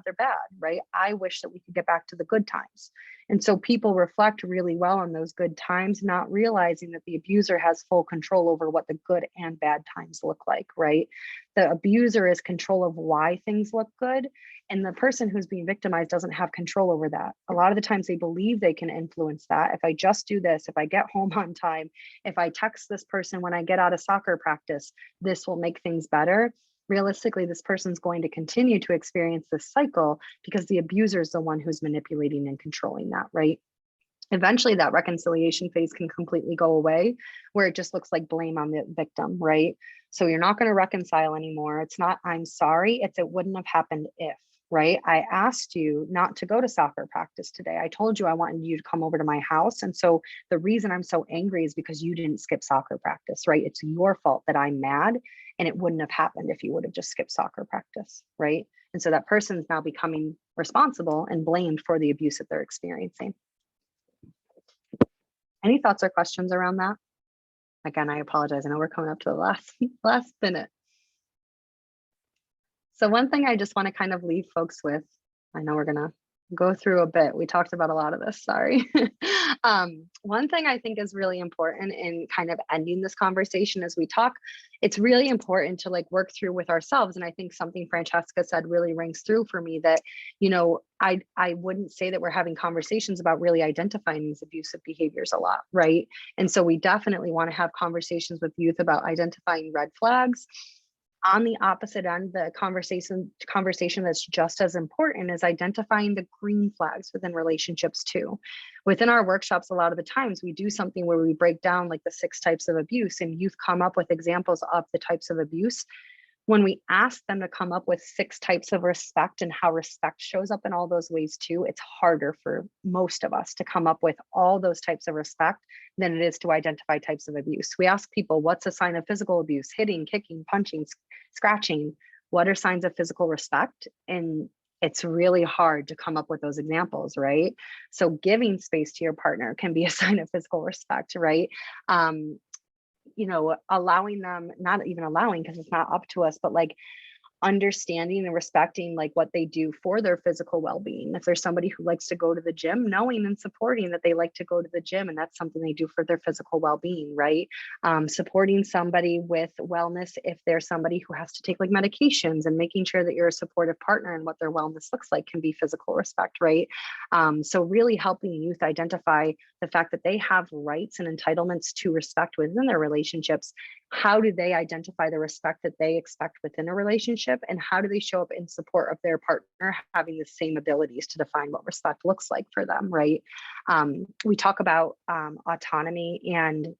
right? I wish that we could get back to the good times. And so people reflect really well on those good times, not realizing that the abuser has full control over what the good and bad times look like, right? The abuser is control of why things look good, and the person who's being victimized doesn't have control over that. A lot of the times they believe they can influence that. If I just do this, if I get home on time, if I text this person when I get out of soccer practice, this will make things better. Realistically, this person's going to continue to experience this cycle because the abuser is the one who's manipulating and controlling that, right? Eventually that reconciliation phase can completely go away, where it just looks like blame on the victim, right? So you're not going to reconcile anymore. It's not, I'm sorry, it's, it wouldn't have happened if, right? I asked you not to go to soccer practice today. I told you I wanted you to come over to my house. And so the reason I'm so angry is because you didn't skip soccer practice, right? It's your fault that I'm mad, and it wouldn't have happened if you would have just skipped soccer practice, right? And so that person's now becoming responsible and blamed for the abuse that they're experiencing. Any thoughts or questions around that? Again, I apologize. I know we're coming up to the last minute. So one thing I just want to kind of leave folks with, I know we're going to go through a bit. We talked about a lot of this, sorry. One thing I think is really important in kind of ending this conversation as we talk, it's really important to like work through with ourselves. And I think something Francesca said really rings through for me, that, you know, I wouldn't say that we're having conversations about really identifying these abusive behaviors a lot, right? And so we definitely want to have conversations with youth about identifying red flags. On the opposite end, the conversation that's just as important is identifying the green flags within relationships too. Within our workshops, a lot of the times we do something where we break down like the 6 types of abuse, and youth come up with examples of the types of abuse. When we ask them to come up with 6 types of respect and how respect shows up in all those ways too, it's harder for most of us to come up with all those types of respect than it is to identify types of abuse. We ask people, what's a sign of physical abuse? Hitting, kicking, punching, scratching. What are signs of physical respect? And it's really hard to come up with those examples, right? So giving space to your partner can be a sign of physical respect, right? Allowing them, not even allowing because it's not up to us, but like understanding and respecting like what they do for their physical well-being. If there's somebody who likes to go to the gym, knowing and supporting that they like to go to the gym and that's something they do for their physical well-being, right? Supporting somebody with wellness if there's somebody who has to take like medications, and making sure that you're a supportive partner and what their wellness looks like can be physical respect, right? So really helping youth identify the fact that they have rights and entitlements to respect within their relationships. How do they identify the respect that they expect within a relationship, and how do they show up in support of their partner having the same abilities to define what respect looks like for them, right? We talk about autonomy and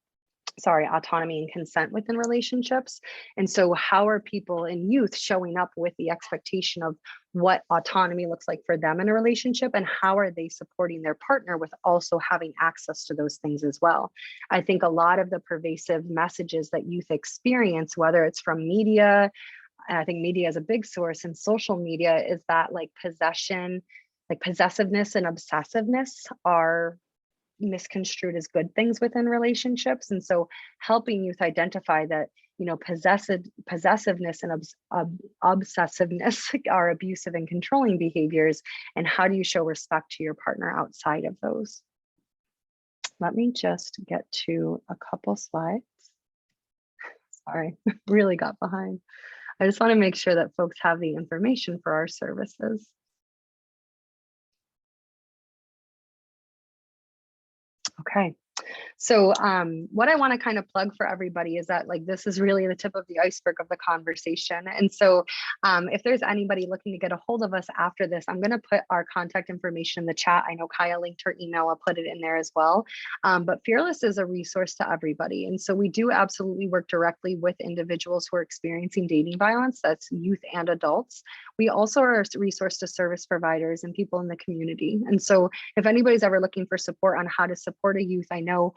consent within relationships. And so how are people in youth showing up with the expectation of what autonomy looks like for them in a relationship, and how are they supporting their partner with also having access to those things as well? I think a lot of the pervasive messages that youth experience, whether it's from media, and I think media is a big source, and social media, is that like possession, like possessiveness and obsessiveness are misconstrued as good things within relationships. And so helping youth identify that, possessiveness and obsessiveness are abusive and controlling behaviors, and how do you show respect to your partner outside of those? Let me just get to a couple slides. Sorry, really got behind. I just want to make sure that folks have the information for our services. Okay, so what I want to kind of plug for everybody is that like this is really the tip of the iceberg of the conversation. And so if there's anybody looking to get a hold of us after this, I'm going to put our contact information in the chat. I know Kaya linked her email. I'll put it in there as well. But Fearless is a resource to everybody. And so we do absolutely work directly with individuals who are experiencing dating violence. That's youth and adults. We also are a resource to service providers and people in the community. And so if anybody's ever looking for support on how to support a youth, I know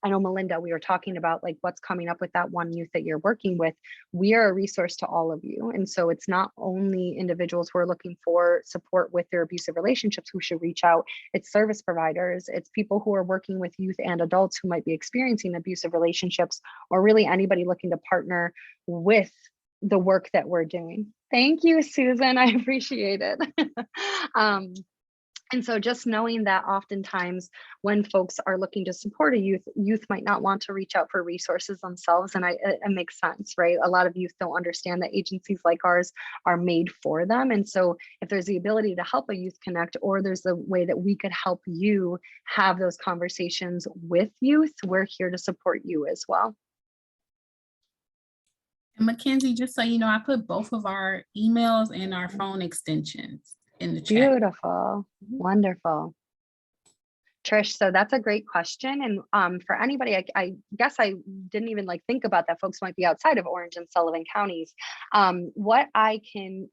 Melinda, we were talking about like what's coming up with that one youth that you're working with. We are a resource to all of you. And so it's not only individuals who are looking for support with their abusive relationships who should reach out, it's service providers, it's people who are working with youth and adults who might be experiencing abusive relationships, or really anybody looking to partner with the work that we're doing. Thank you, Susan. I appreciate it. And so just knowing that oftentimes when folks are looking to support a youth might not want to reach out for resources themselves. And it makes sense, right? A lot of youth don't understand that agencies like ours are made for them. And so if there's the ability to help a youth connect, or there's a way that we could help you have those conversations with youth, we're here to support you as well. And Mackenzie, just so you know, I put both of our emails and our phone extensions in the chat. Beautiful. Wonderful. Trish, so that's a great question. And for anybody, I guess I didn't even like think about that folks might be outside of Orange and Sullivan counties. What I can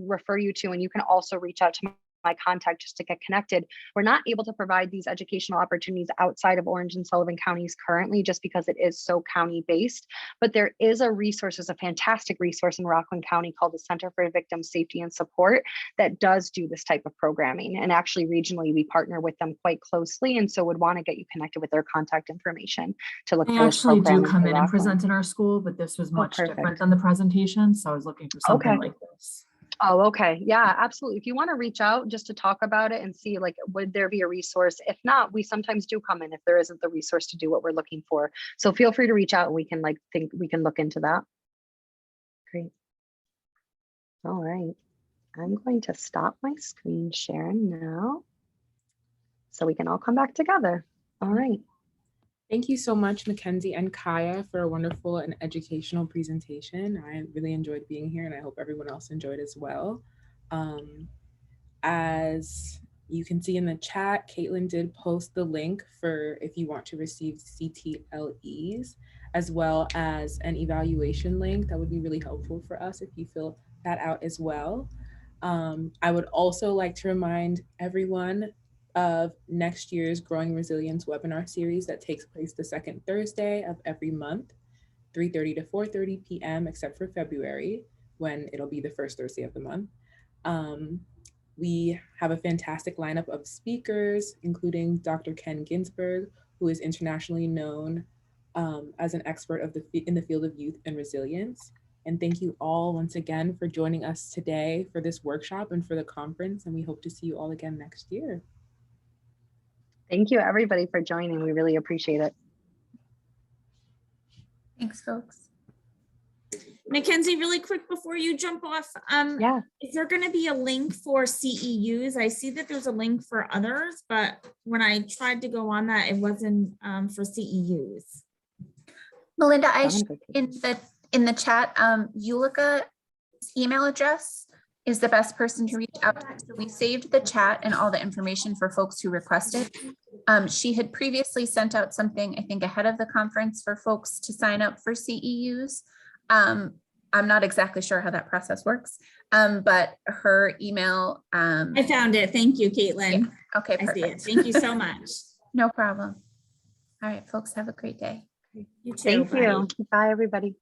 refer you to, and you can also reach out to my contact just to get connected. We're not able to provide these educational opportunities outside of Orange and Sullivan counties currently, just because it is so county based. But there is a resource, there's a fantastic resource in Rockland County called the Center for Victim Safety and Support that does do this type of programming. And actually regionally, we partner with them quite closely. And so would want to get you connected with their contact information to look for I actually do come in and present in our school, but this was much different than the presentation. So I was looking for something like this. Oh, okay. Yeah, absolutely. If you want to reach out just to talk about it and see, like, would there be a resource? If not, we sometimes do come in if there isn't the resource to do what we're looking for. So feel free to reach out and we can we can look into that. Great. All right. I'm going to stop my screen sharing now so we can all come back together. All right. Thank you so much, Mackenzie and Kaya, for a wonderful and educational presentation. I really enjoyed being here, and I hope everyone else enjoyed as well. As you can see in the chat, Caitlin did post the link for if you want to receive CTLEs, as well as an evaluation link. That would be really helpful for us if you fill that out as well. I would also like to remind everyone of next year's Growing Resilience webinar series that takes place the second Thursday of every month, 3:30 to 4:30 p.m., except for February, when it'll be the first Thursday of the month. We have a fantastic lineup of speakers, including Dr. Ken Ginsberg, who is internationally known as an expert in the field of youth and resilience. And thank you all once again for joining us today for this workshop and for the conference. And we hope to see you all again next year. Thank you, everybody, for joining. We really appreciate it. Thanks, folks. Mackenzie, really quick before you jump off, is there going to be a link for CEUs? I see that there's a link for others, but when I tried to go on that, it wasn't for CEUs. Melinda, I in the chat, Yulica's email address is the best person to reach out to. So we saved the chat and all the information for folks who requested. She had previously sent out something, I think, ahead of the conference for folks to sign up for CEUs. I'm not exactly sure how that process works, but her email. I found it. Thank you, Caitlin. Yeah. Okay, perfect. I see it. Thank you so much. No problem. All right, folks, have a great day. You too. Thank you. Bye, everybody.